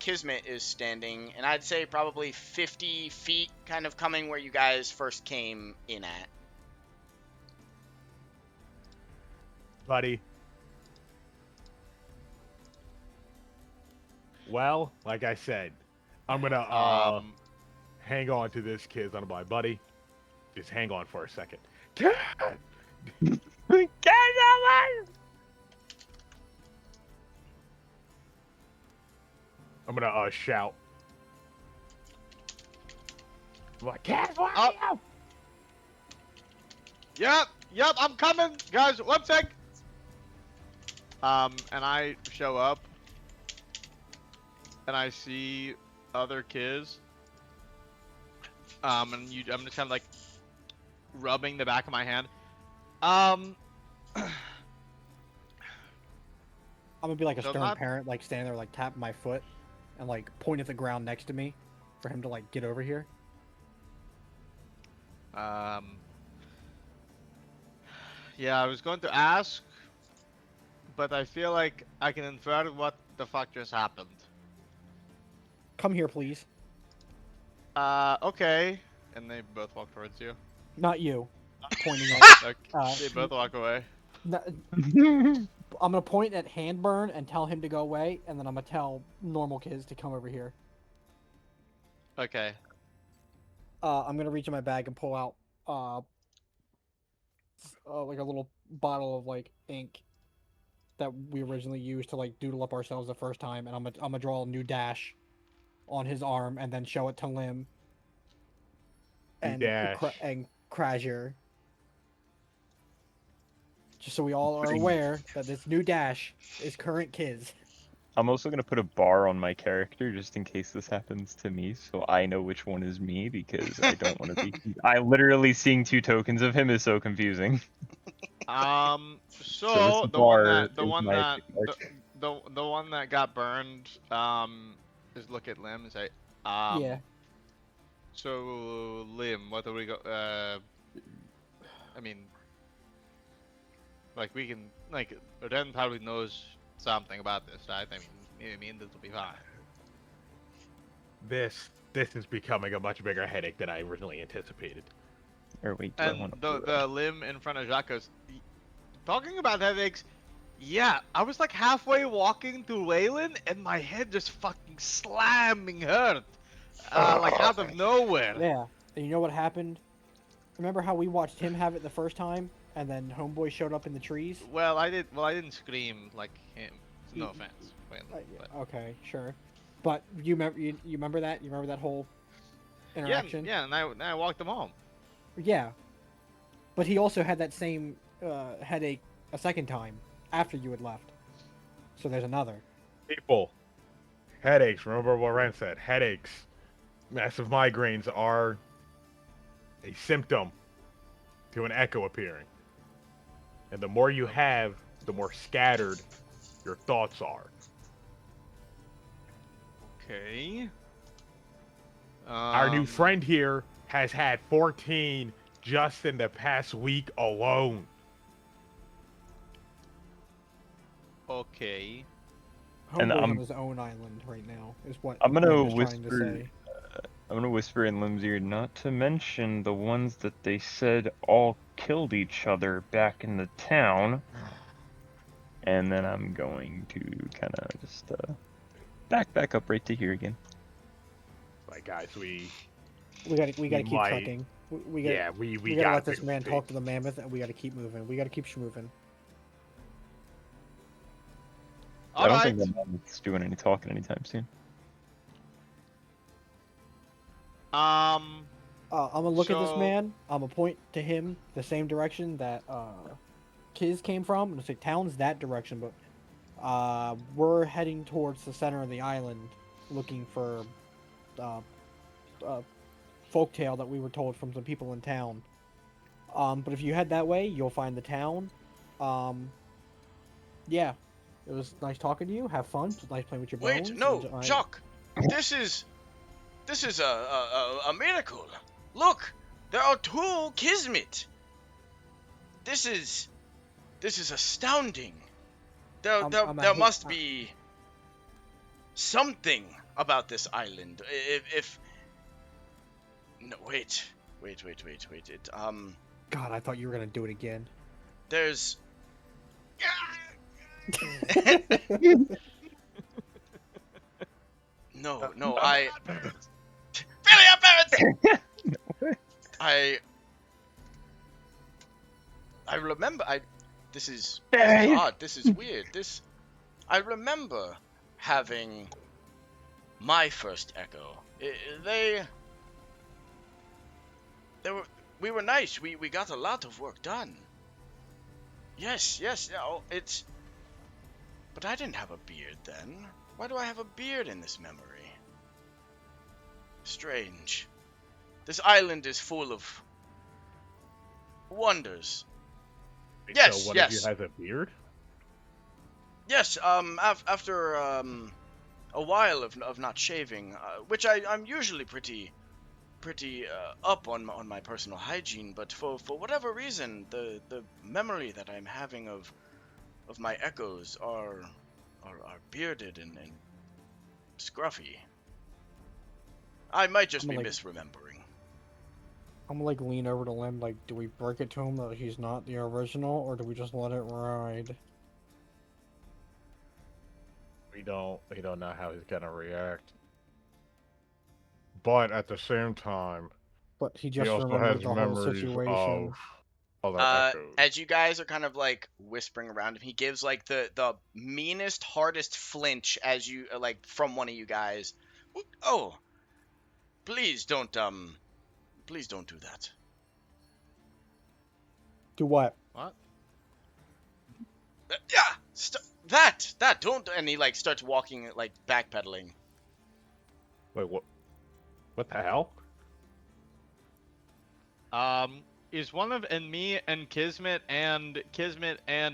Kismet is standing, and I'd say probably 50 feet, kind of coming where you guys first came in at. Buddy. Well, like I said, I'm gonna hang on to this kid. I'm like, buddy, just hang on for a second. Get someone! I'm gonna shout. I'm like, Kaz, where are you? Yep, I'm coming, guys. One sec. And I show up, and I see other kids. I'm just kind of like rubbing the back of my hand. I'm gonna be like a So stern not- parent, like standing there, like tapping my foot, and like point at the ground next to me, for him to like get over here. Yeah, I was going to ask, but I feel like I can infer what the fuck just happened. Come here, please. Okay. And they both walk towards you. Not you. Pointing at. Okay, they both walk away. I'm gonna point at Handburn and tell him to go away, and then I'm gonna tell normal kids to come over here. Okay. I'm gonna reach in my bag and pull out like a little bottle of like ink that we originally used to like doodle up ourselves the first time, and I'm gonna draw a new dash on his arm and then show it to Lim and Dash. and Krasier. Just so we all are aware that this new dash is current kids. I'm also gonna put a bar on my character just in case this happens to me, so I know which one is me because I don't want to be. I literally seeing two tokens of him is so confusing. So this the bar one is my that the one that got burned is look at limbs. Yeah. So limb, what do we go? I mean, like we can like Ren probably knows something about this, right? I mean this will be fine. This is becoming a much bigger headache than I originally anticipated. Or wait, do I And want to? the limb in front of Jacques. Talking about headaches, yeah, I was like halfway walking to Waylon and my head just fucking slamming hurt, like out of nowhere. Yeah. And you know what happened? Remember how we watched him have it the first time, and then Homeboy showed up in the trees? Well, I didn't scream like him. No Y- offense, Waylon. Yeah, But okay, sure. But you remember that? You remember that whole yeah, interaction? yeah, and I walked him home. Yeah. But he also had that same headache a second time after you had left. So there's another. People, headaches. Remember what Ren said. Headaches, massive migraines are a symptom to an echo appearing. And the more you have, the more scattered your thoughts are. Okay. Our new friend here has had 14 just in the past week alone. Okay. And Homeboy's I'm- on his own island right now, is what I'm gonna Nick was trying to whisper- say. I'm gonna whisper in Lim's ear, not to mention the ones that they said all killed each other back in the town. And then I'm going to kind of just back up right to here again. Like, guys, We gotta keep might- trucking. We gotta, we we gotta gotta let this pick up man the talk pace. to the mammoth, and we gotta keep moving. We gotta keep moving. I don't Alright. think the mammoth's doing any talking anytime soon. Um. I'm gonna look at this So- man. I'm gonna point to him the same direction that Kiz came from. I'm gonna say town's that direction, but we're heading towards the center of the island, looking for folktale that we were told from some people in town. But if you head that way, you'll find the town. Yeah, it was nice talking to you. Have fun. It was nice playing with your bones. Wait, no, Enjoy- Jacques. This is a miracle. Look, there are two Kismet. This is astounding. There I'm a there hate- must be something about this island. If no, wait. It God, I thought you were gonna do it again. there's no, I Billy up parents. I remember this is odd. This is weird. I remember having my first echo. We were nice. We got a lot of work done. Yes. Oh, but I didn't have a beard then. Why do I have a beard in this memory? Strange. This island is full of wonders. Yes, So one yes. of you has a beard? Yes, after a while of not shaving, which I'm usually pretty up on my personal hygiene, but for whatever reason, the memory that I'm having of my echoes are bearded and scruffy. I might just I'm be like- misremembering. I'm gonna like lean over to Lim, like, do we break it to him that he's not the original, or do we just let it ride? We don't know how he's gonna react. But at the same time, But he he just also remembered has the whole memories situation. of other echoes. As you guys are kind of like whispering around him, he gives like the meanest, hardest flinch as you like from one of you guys. Oh, please don't do that. Do what? What? Yeah, that don't. And he like starts walking, like backpedaling. Wait, what? What the hell? Is one of and me and Kismet and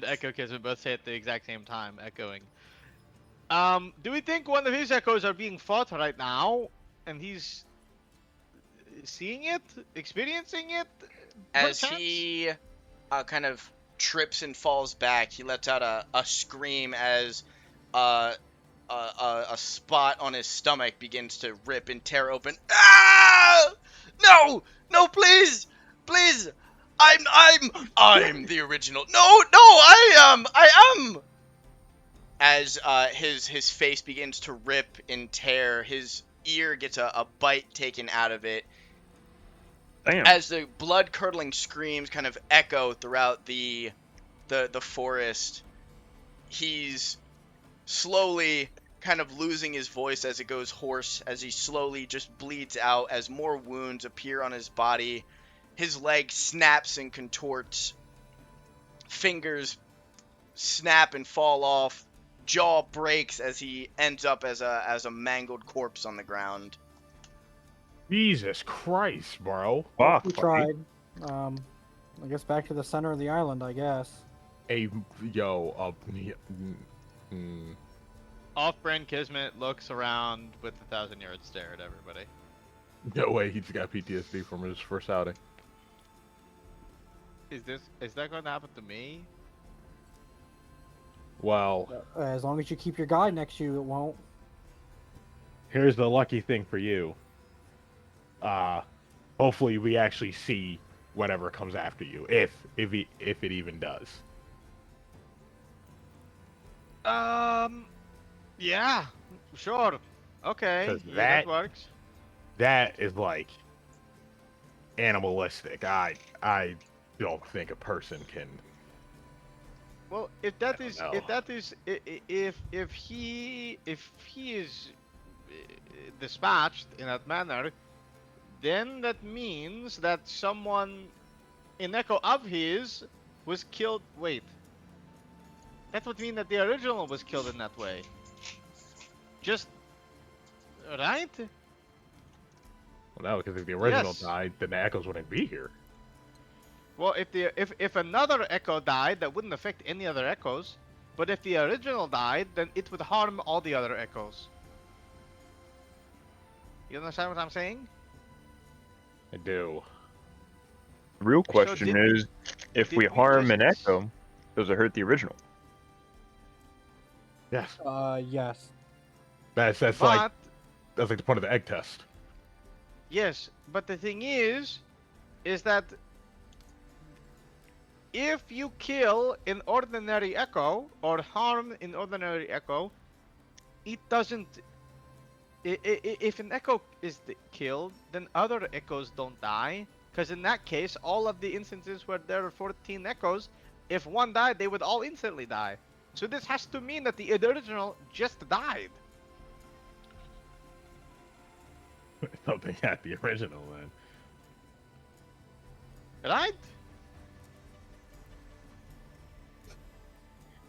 Echo Kismet both say at the exact same time, echoing. Do we think one of his echoes are being fought right now, and he's seeing it, experiencing it? As perchance? he kind of trips and falls back, he lets out a scream as uh, a spot on his stomach begins to rip and tear open. Ah! No! No, please! Please! I'm the original. No, I am! As his face begins to rip and tear, his ear gets a bite taken out of it. Damn. As the blood-curdling screams kind of echo throughout the forest, he's slowly kind of losing his voice as it goes hoarse, as he slowly just bleeds out as more wounds appear on his body. His leg snaps and contorts. Fingers snap and fall off. Jaw breaks as he ends up as a mangled corpse on the ground. Jesus Christ, bro. Fuck, We buddy. tried. I guess back to the center of the island, I guess. Off-brand Kismet looks around with a 1,000-yard stare at everybody. No way, he's got PTSD from his first outing. Is that going to happen to me? Well, As long as you keep your guide next to you, it won't. here's the lucky thing for you. Hopefully we actually see whatever comes after you, if it even does. Yeah, sure. Okay, 'Cause yeah, that- that works. That is like animalistic. I don't think a person can. Well, if don't know. if he is dispatched in that manner, then that means that someone, an echo of his, was killed. Wait, that would mean that the original was killed in that way. Just right? Well, no, because if the original Yes. died, then the echoes wouldn't be here. Well, if another echo died, that wouldn't affect any other echoes. But if the original died, then it would harm all the other echoes. You understand what I'm saying? I do. The real question did- is, if did we we harm just- an echo, does it hurt the original? Yes, Yes. that's But like the point of the egg test. yes, but the thing is that if you kill an ordinary echo or harm an ordinary echo, it doesn't. If an echo is killed, then other echoes don't die. Because in that case, all of the instances where there are 14 echoes, if one died, they would all instantly die. So this has to mean that the original just died. Something at the original, then. Right?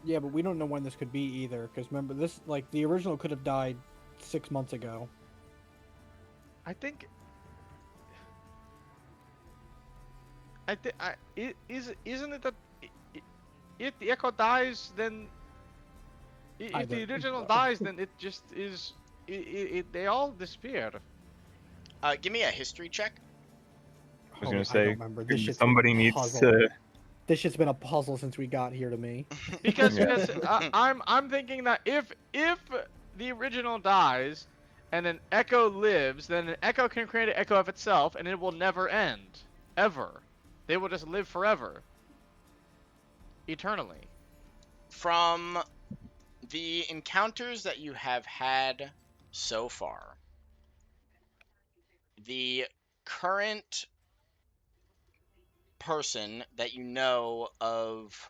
Yeah, but we don't know when this could be either. Because remember, this the original could have died 6 months ago. I think. Isn't it that if the echo dies, then if the Either- original dies, then it just is. They all disappear. Give me a history check. I was Oh, gonna I say, don't remember. This shit's been somebody a needs puzzle. to. This shit's been a puzzle since we got here to me. Because Yeah. I'm thinking that if the original dies and an echo lives, then an echo can create an echo of itself, and it will never end, ever. They will just live forever, eternally. From the encounters that you have had so far, the current person that you know of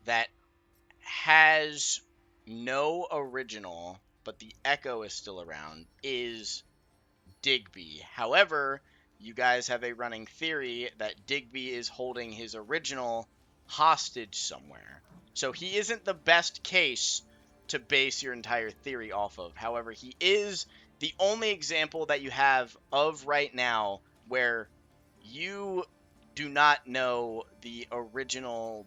that has no original, but the echo is still around, is Digby. However, you guys have a running theory that Digby is holding his original hostage somewhere. So he isn't the best case to base your entire theory off of. However, he is the only example that you have of right now where you do not know the original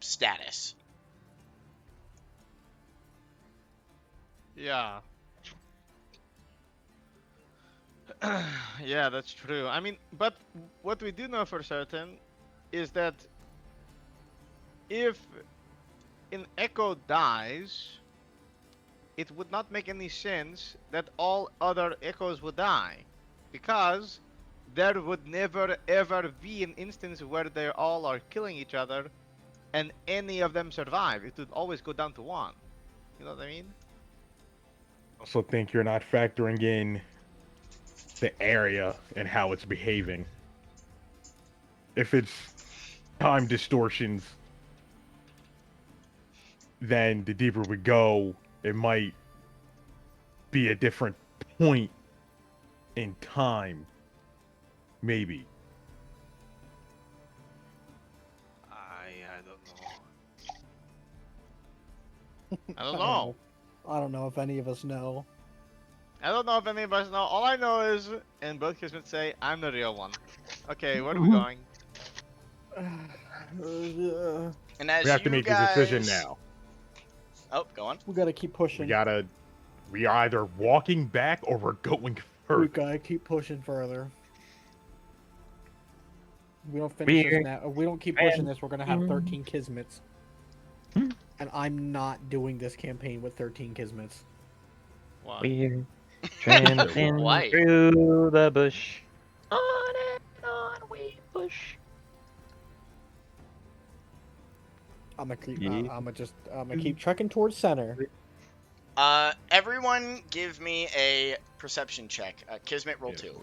status. Yeah. Yeah, that's true. I mean, but what we do know for certain is that if an echo dies, it would not make any sense that all other echoes would die. Because there would never ever be an instance where they all are killing each other and any of them survive. It would always go down to one. You know what I mean? Also think you're not factoring in the area and how it's behaving. If it's time distortions, then the deeper we go, it might be a different point in time. Maybe. I don't know. I don't know. I don't know if any of us know. I don't know if any of us know. All I know is, and both Kismet say, I'm the real one. Okay, where are we going? And as We have you to make guys... a decision now. Oh, go on. We gotta keep pushing. We are either walking back or we're going We further. gotta keep pushing further. We don't finish this now. If we don't keep pushing this, we're gonna have 13 Kismets. And I'm not doing this campaign with 13 Kismets. Why? We're tramping Why? through the bush. On and on we push. I'm gonna keep. Yeah. I'm gonna keep trekking towards center. Everyone give me a perception check. Kismet, roll Yes. 2.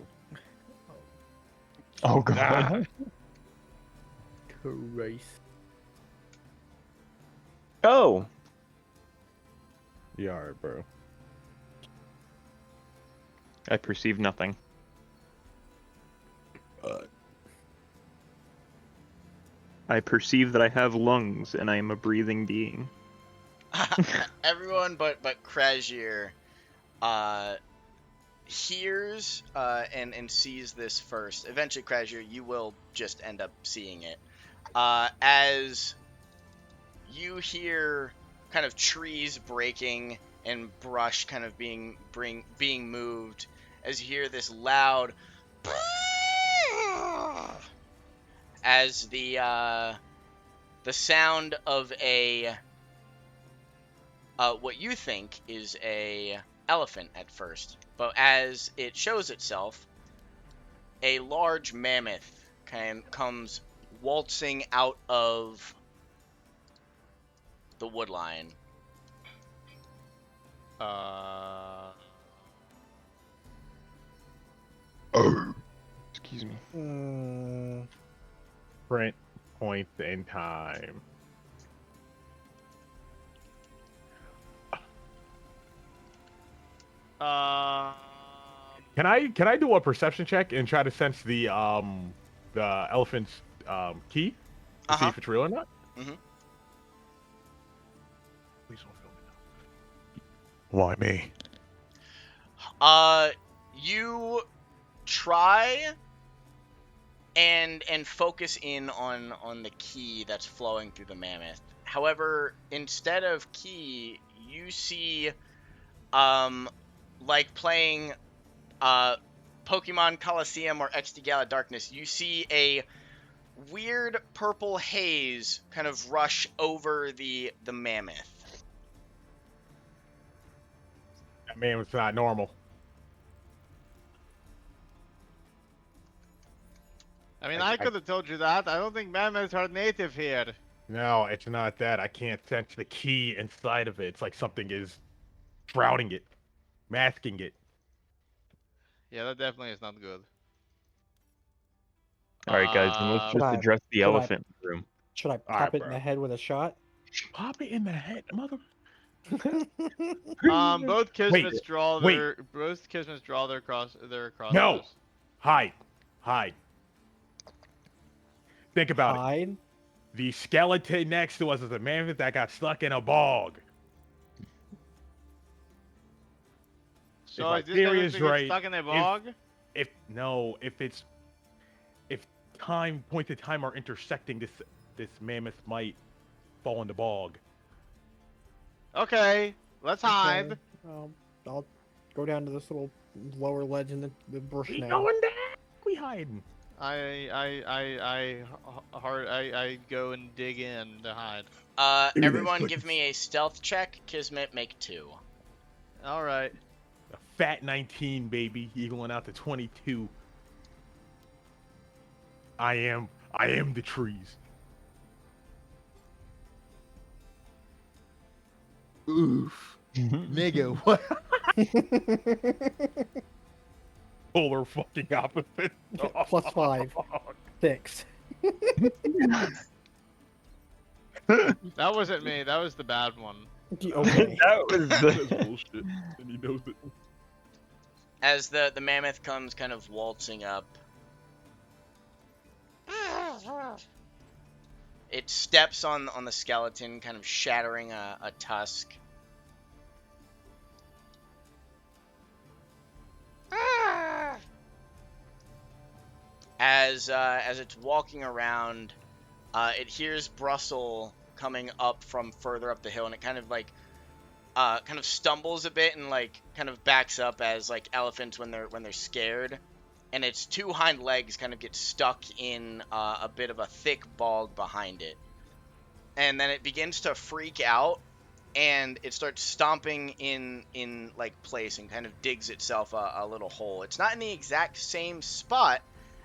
Oh god. Christ. Oh. You alright, bro. I perceive nothing. I perceive that I have lungs and I am a breathing being. Everyone but Krajir hears and sees this first. Eventually, Krajir, you will just end up seeing it. As you hear kind of trees breaking and brush kind of being moved, as you hear this loud as the sound of a what you think is a elephant at first, but as it shows itself, a large mammoth comes waltzing out of the woodline. Excuse me. Print point in time. Can I do a perception check and try to sense the elephant's key to see if it's real or not? Mhm. Please don't film it now. Why me? You try and focus in on the key that's flowing through the mammoth. However, instead of key, you see like playing Pokemon Coliseum or XD Gala Darkness, you see a weird purple haze kind of rush over the mammoth. That man was not normal. I mean, I could have told you that. I don't think mammoths are native here. No, it's not that. I can't sense the key inside of it. It's like something is shrouding it, masking it. Yeah, that definitely is not good. Alright guys, then let's Should just I- address the should I- elephant in the room. Should I Alright, pop it in bro. the head with a shot? Pop it in the head, mother. Both Kismets draw wait. their crossbows. No! Hide. Think about it. Hide? The skeleton next to us is a mammoth that got stuck in a bog. So my is this theory elephant is gets right, stuck in a bog? If points in time are intersecting, this mammoth might fall in the bog. Okay, let's hide. I'll go down to this little lower ledge in the bush We now. going down. We hiding. I go and dig in to hide. Give me that Everyone give second. me a stealth check. Kismet, make 2. All right. A fat 19, baby, equaling out to 22. I am the trees. Oof. Nigga, what? Polar fucking opposite. +5. 6. That wasn't me. That was the bad one. Okay. That was That's the. bullshit. And he knows it. As the mammoth comes kind of waltzing up, it steps on the skeleton, kind of shattering a tusk. As it's walking around, it hears Brussel coming up from further up the hill, and it kind of stumbles a bit and like kind of backs up as like elephants when they're scared, and its 2 hind legs kind of get stuck in a bit of a thick bog behind it, and then it begins to freak out, and it starts stomping in like place and kind of digs itself a little hole. It's not in the exact same spot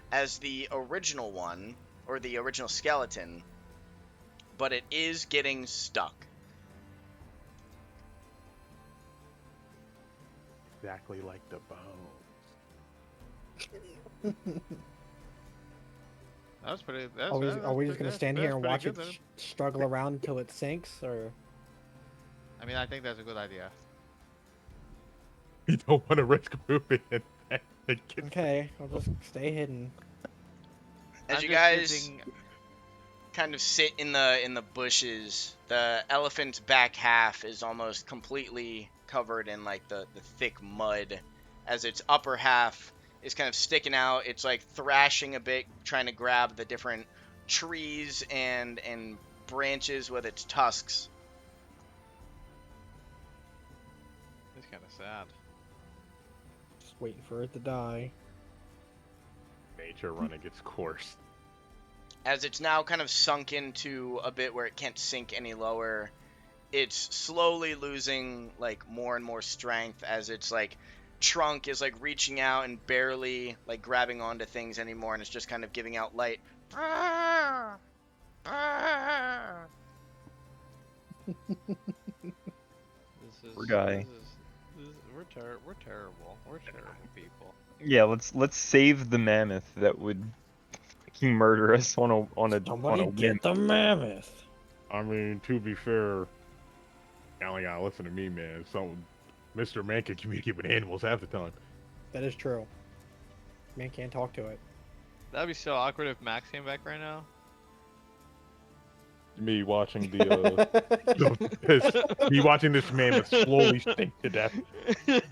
as the original one or the original skeleton, but it is getting stuck. Exactly like the bones. That was pretty. That's, Are we, that's are we pretty- just gonna that's- stand that's here and pretty watch good it then. struggle around until it sinks, or? I mean, I think that's a good idea. You don't want to risk moving it. Okay, I'll just stay hidden. As I'm you just guys sitting- kind of sit in the bushes, the elephant's back half is almost completely covered in like the thick mud, as its upper half is kind of sticking out. It's like thrashing a bit, trying to grab the different trees and branches with its tusks. It's kind of sad. Just waiting for it to die. Nature running its course. As it's now kind of sunk into a bit where it can't sink any lower, it's slowly losing like more and more strength as its like trunk is like reaching out and barely like grabbing onto things anymore, and it's just kind of giving out light. This Poor guy. We're terrible. We're terrible people. Yeah, let's save the mammoth that would fucking murder us on a Somebody whim. get the mammoth. I mean, to be fair, you only gotta listen to me, man. So, Mr. Man can communicate with animals half the time. That is true. Man can't talk to it. That'd be so awkward if Max came back right now. Me watching me watching this mammoth slowly sink to death. It'd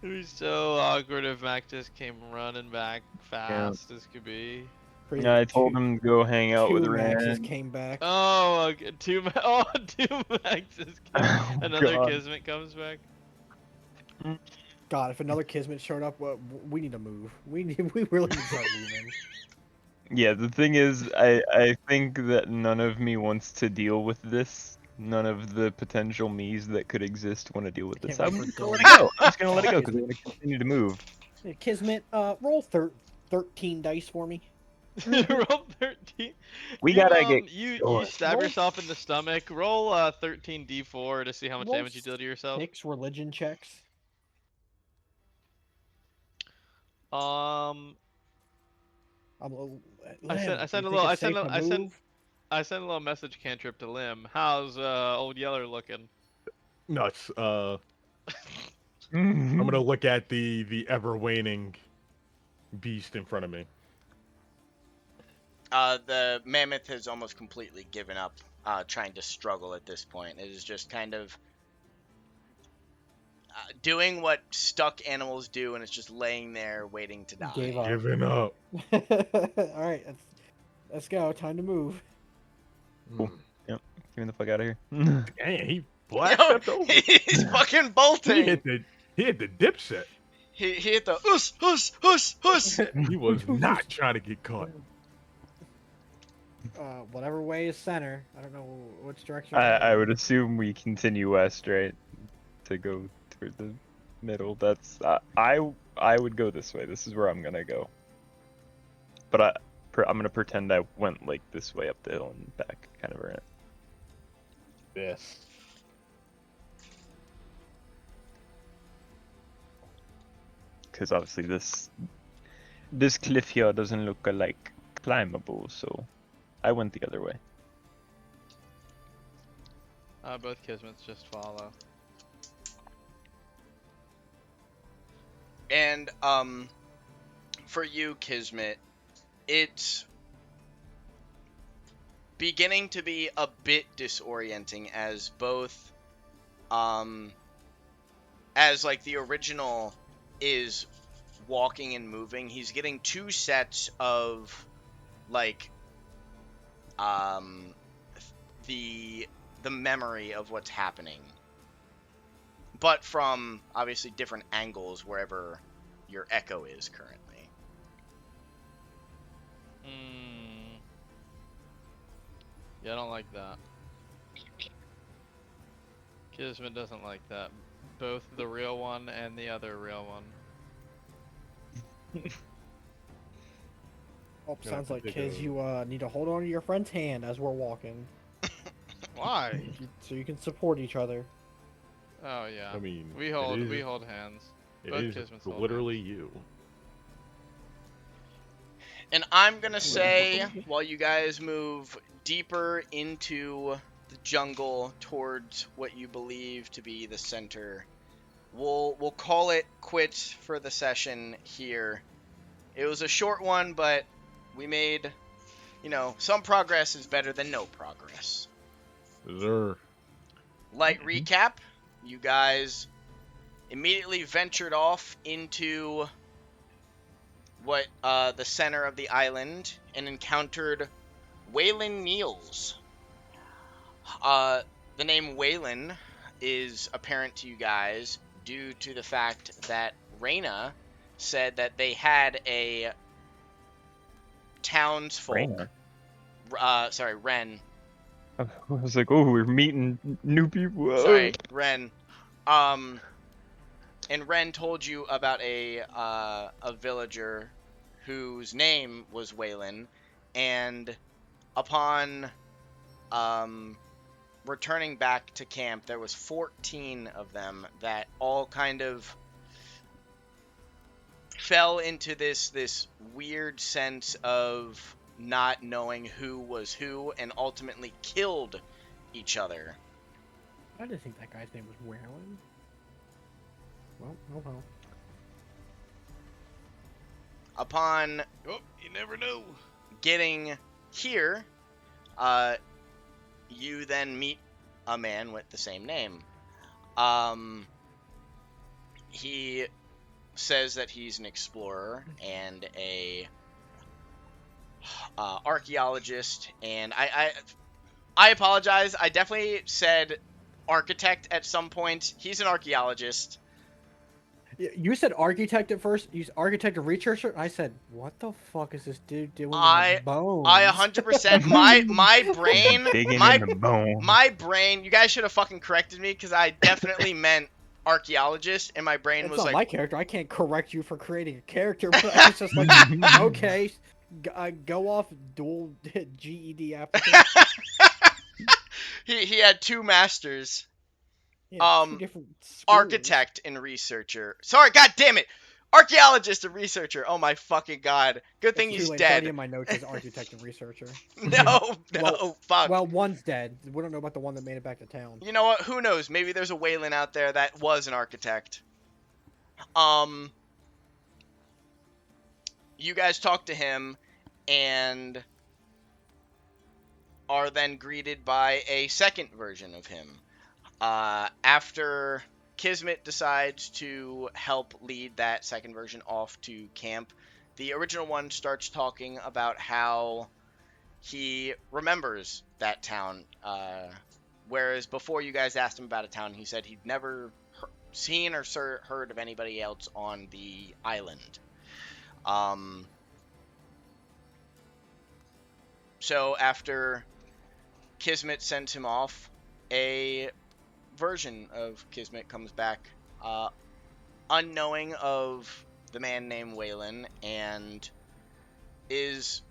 be so awkward if Max just came running back fast as could be. Pretty- Yeah, I told him to go hang out with two Maxes Ren. came back. Oh, okay. two Maxes. Oh, Another God. Kismet comes back. God, if another Kismet showed up, we need to move. We really need to start moving. Yeah, the thing is, I think that none of me wants to deal with this. None of the potential me's that could exist want to deal with I this. can't I'm wait just for gonna let Dylan. it go. I'm just gonna let it go because I want to continue to move. Hey, Kismet, roll 13 dice for me. Roll 13. We You, gotta get you going. stab Roll- yourself in the stomach. Roll 13d4 to see how much Roll damage you deal to yourself. 6 religion checks. Um, I'm, I sent- I Lim, sent you a think little- it's safe to I sent- move? I sent a little message cantrip to Lim. How's old Yeller looking? Nuts. I'm Mhm. gonna look at the ever waning beast in front of me. The mammoth has almost completely given up trying to struggle at this point. It is just kind of doing what stuck animals do, and it's just laying there waiting to die. Gave up. Giving up. Alright, let's go. Time to move. Cool. Get me the fuck out of here. Dang, Blast Yo, stepped over. he's fucking He bolting. hit the dipset. He hit the us. He was not trying to get caught. Whatever way is center. I don't know which direction. I would assume we continue west, right? To go toward the middle. That's I would go this way. This is where I'm gonna go. But I'm gonna pretend I went like this way up the hill and back, kind of around. Yes. Because obviously this cliff here doesn't look like climbable, so I went the other way. Both Kismets just follow. And for you, Kismet, it's beginning to be a bit disorienting as both as like the original is walking and moving. He's getting two sets of like the memory of what's happening, but from obviously different angles wherever your echo is currently. Yeah, I don't like that. Kismet doesn't like that. Both the real one and the other real one. Oh, Yeah, sounds like particularly. kids. You need to hold on to your friend's hand as we're walking, Why? so you can support each other. Oh yeah. I mean, we it hold is- hands. It Both is Kismets hold literally you. And I'm gonna say, while you guys move deeper into the jungle towards what you believe to be the center, we'll call it quits for the session here. It was a short one, but we made, some progress is better than no progress. Sir. Light recap, you guys immediately ventured off into what the center of the island and encountered Waylon Niels. The name Waylon is apparent to you guys due to the fact that Reyna said that they had a townsfolk. Reyna? Sorry, Ren. I was like, oh, we're meeting new people. Sorry, Ren. And Ren told you about a villager whose name was Waylon, and upon returning back to camp, there was 14 of them that all kind of fell into this weird sense of not knowing who was who, and ultimately killed each other. I didn't think that guy's name was Waylon. Well, oh well. Upon Oh, you never know. getting here, you then meet a man with the same name. He says that he's an explorer and a archaeologist, and I apologize. I definitely said architect at some point. He's an archaeologist. You said architect at first. You said architect and researcher. I said, what the fuck is this dude doing I- with bones? I 100% my brain Digging my in the bone. my brain. You guys should have fucking corrected me because I definitely meant archaeologist, and my brain It's was not like, my character. I can't correct you for creating a character, but I was just like, okay, go off dual GED application. he had two masters. Yeah, two different schools. Architect and researcher. Sorry, god damn it. Archaeologist and researcher. Oh my fucking god. Good thing It's he's too late. It's already dead. in my notes as architect and researcher. No, Well- fuck. Well, one's dead. We don't know about the one that made it back to town. You know what? Who knows? Maybe there's a Waylon out there that was an architect. You guys talk to him and are then greeted by a second version of him. After Kismet decides to help lead that second version off to camp, the original one starts talking about how he remembers that town Whereas before you guys asked him about a town, he said he'd never seen or heard of anybody else on the island. So after Kismet sends him off, a version of Kismet comes back, unknowing of the man named Waylon, and is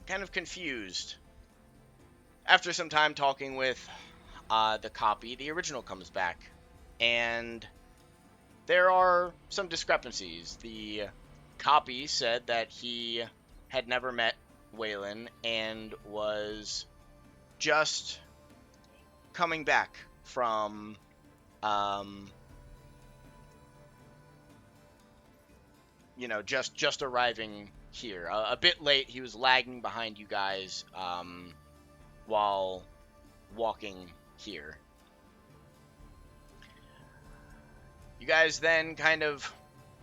kind of confused. After some time talking with the copy, the original comes back, and there are some discrepancies. The copy said that he had never met Waylon and was just coming back from just arriving here. A bit late. He was lagging behind you guys while walking here. You guys then kind of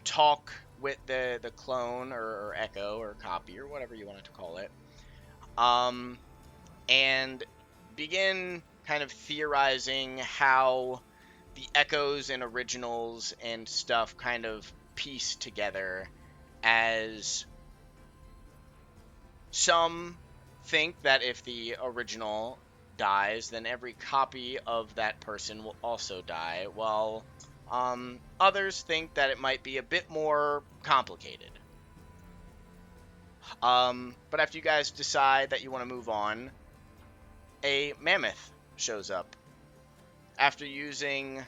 talk with the clone or echo or copy or whatever you wanted to call it, and begin kind of theorizing how the echoes and originals and stuff kind of piece together, as some think that if the original dies, then every copy of that person will also die, while others think that it might be a bit more complicated. But after you guys decide that you want to move on, a mammoth shows up. After using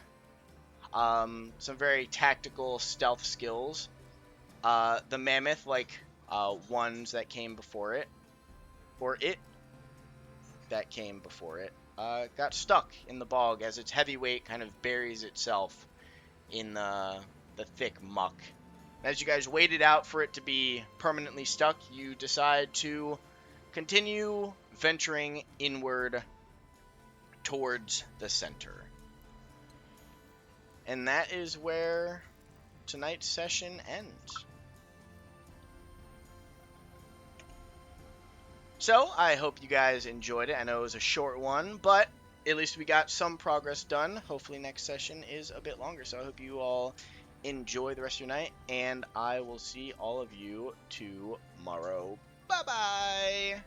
some very tactical stealth skills, the mammoth, like ones that came before it, or it that came before it, got stuck in the bog as its heavy weight kind of buries itself in the thick muck. As you guys waited out for it to be permanently stuck, you decide to continue venturing inward towards the center. And that is where tonight's session ends. So, I hope you guys enjoyed it. I know it was a short one, but at least we got some progress done. Hopefully next session is a bit longer. So I hope you all enjoy the rest of your night, and I will see all of you tomorrow. Bye-bye!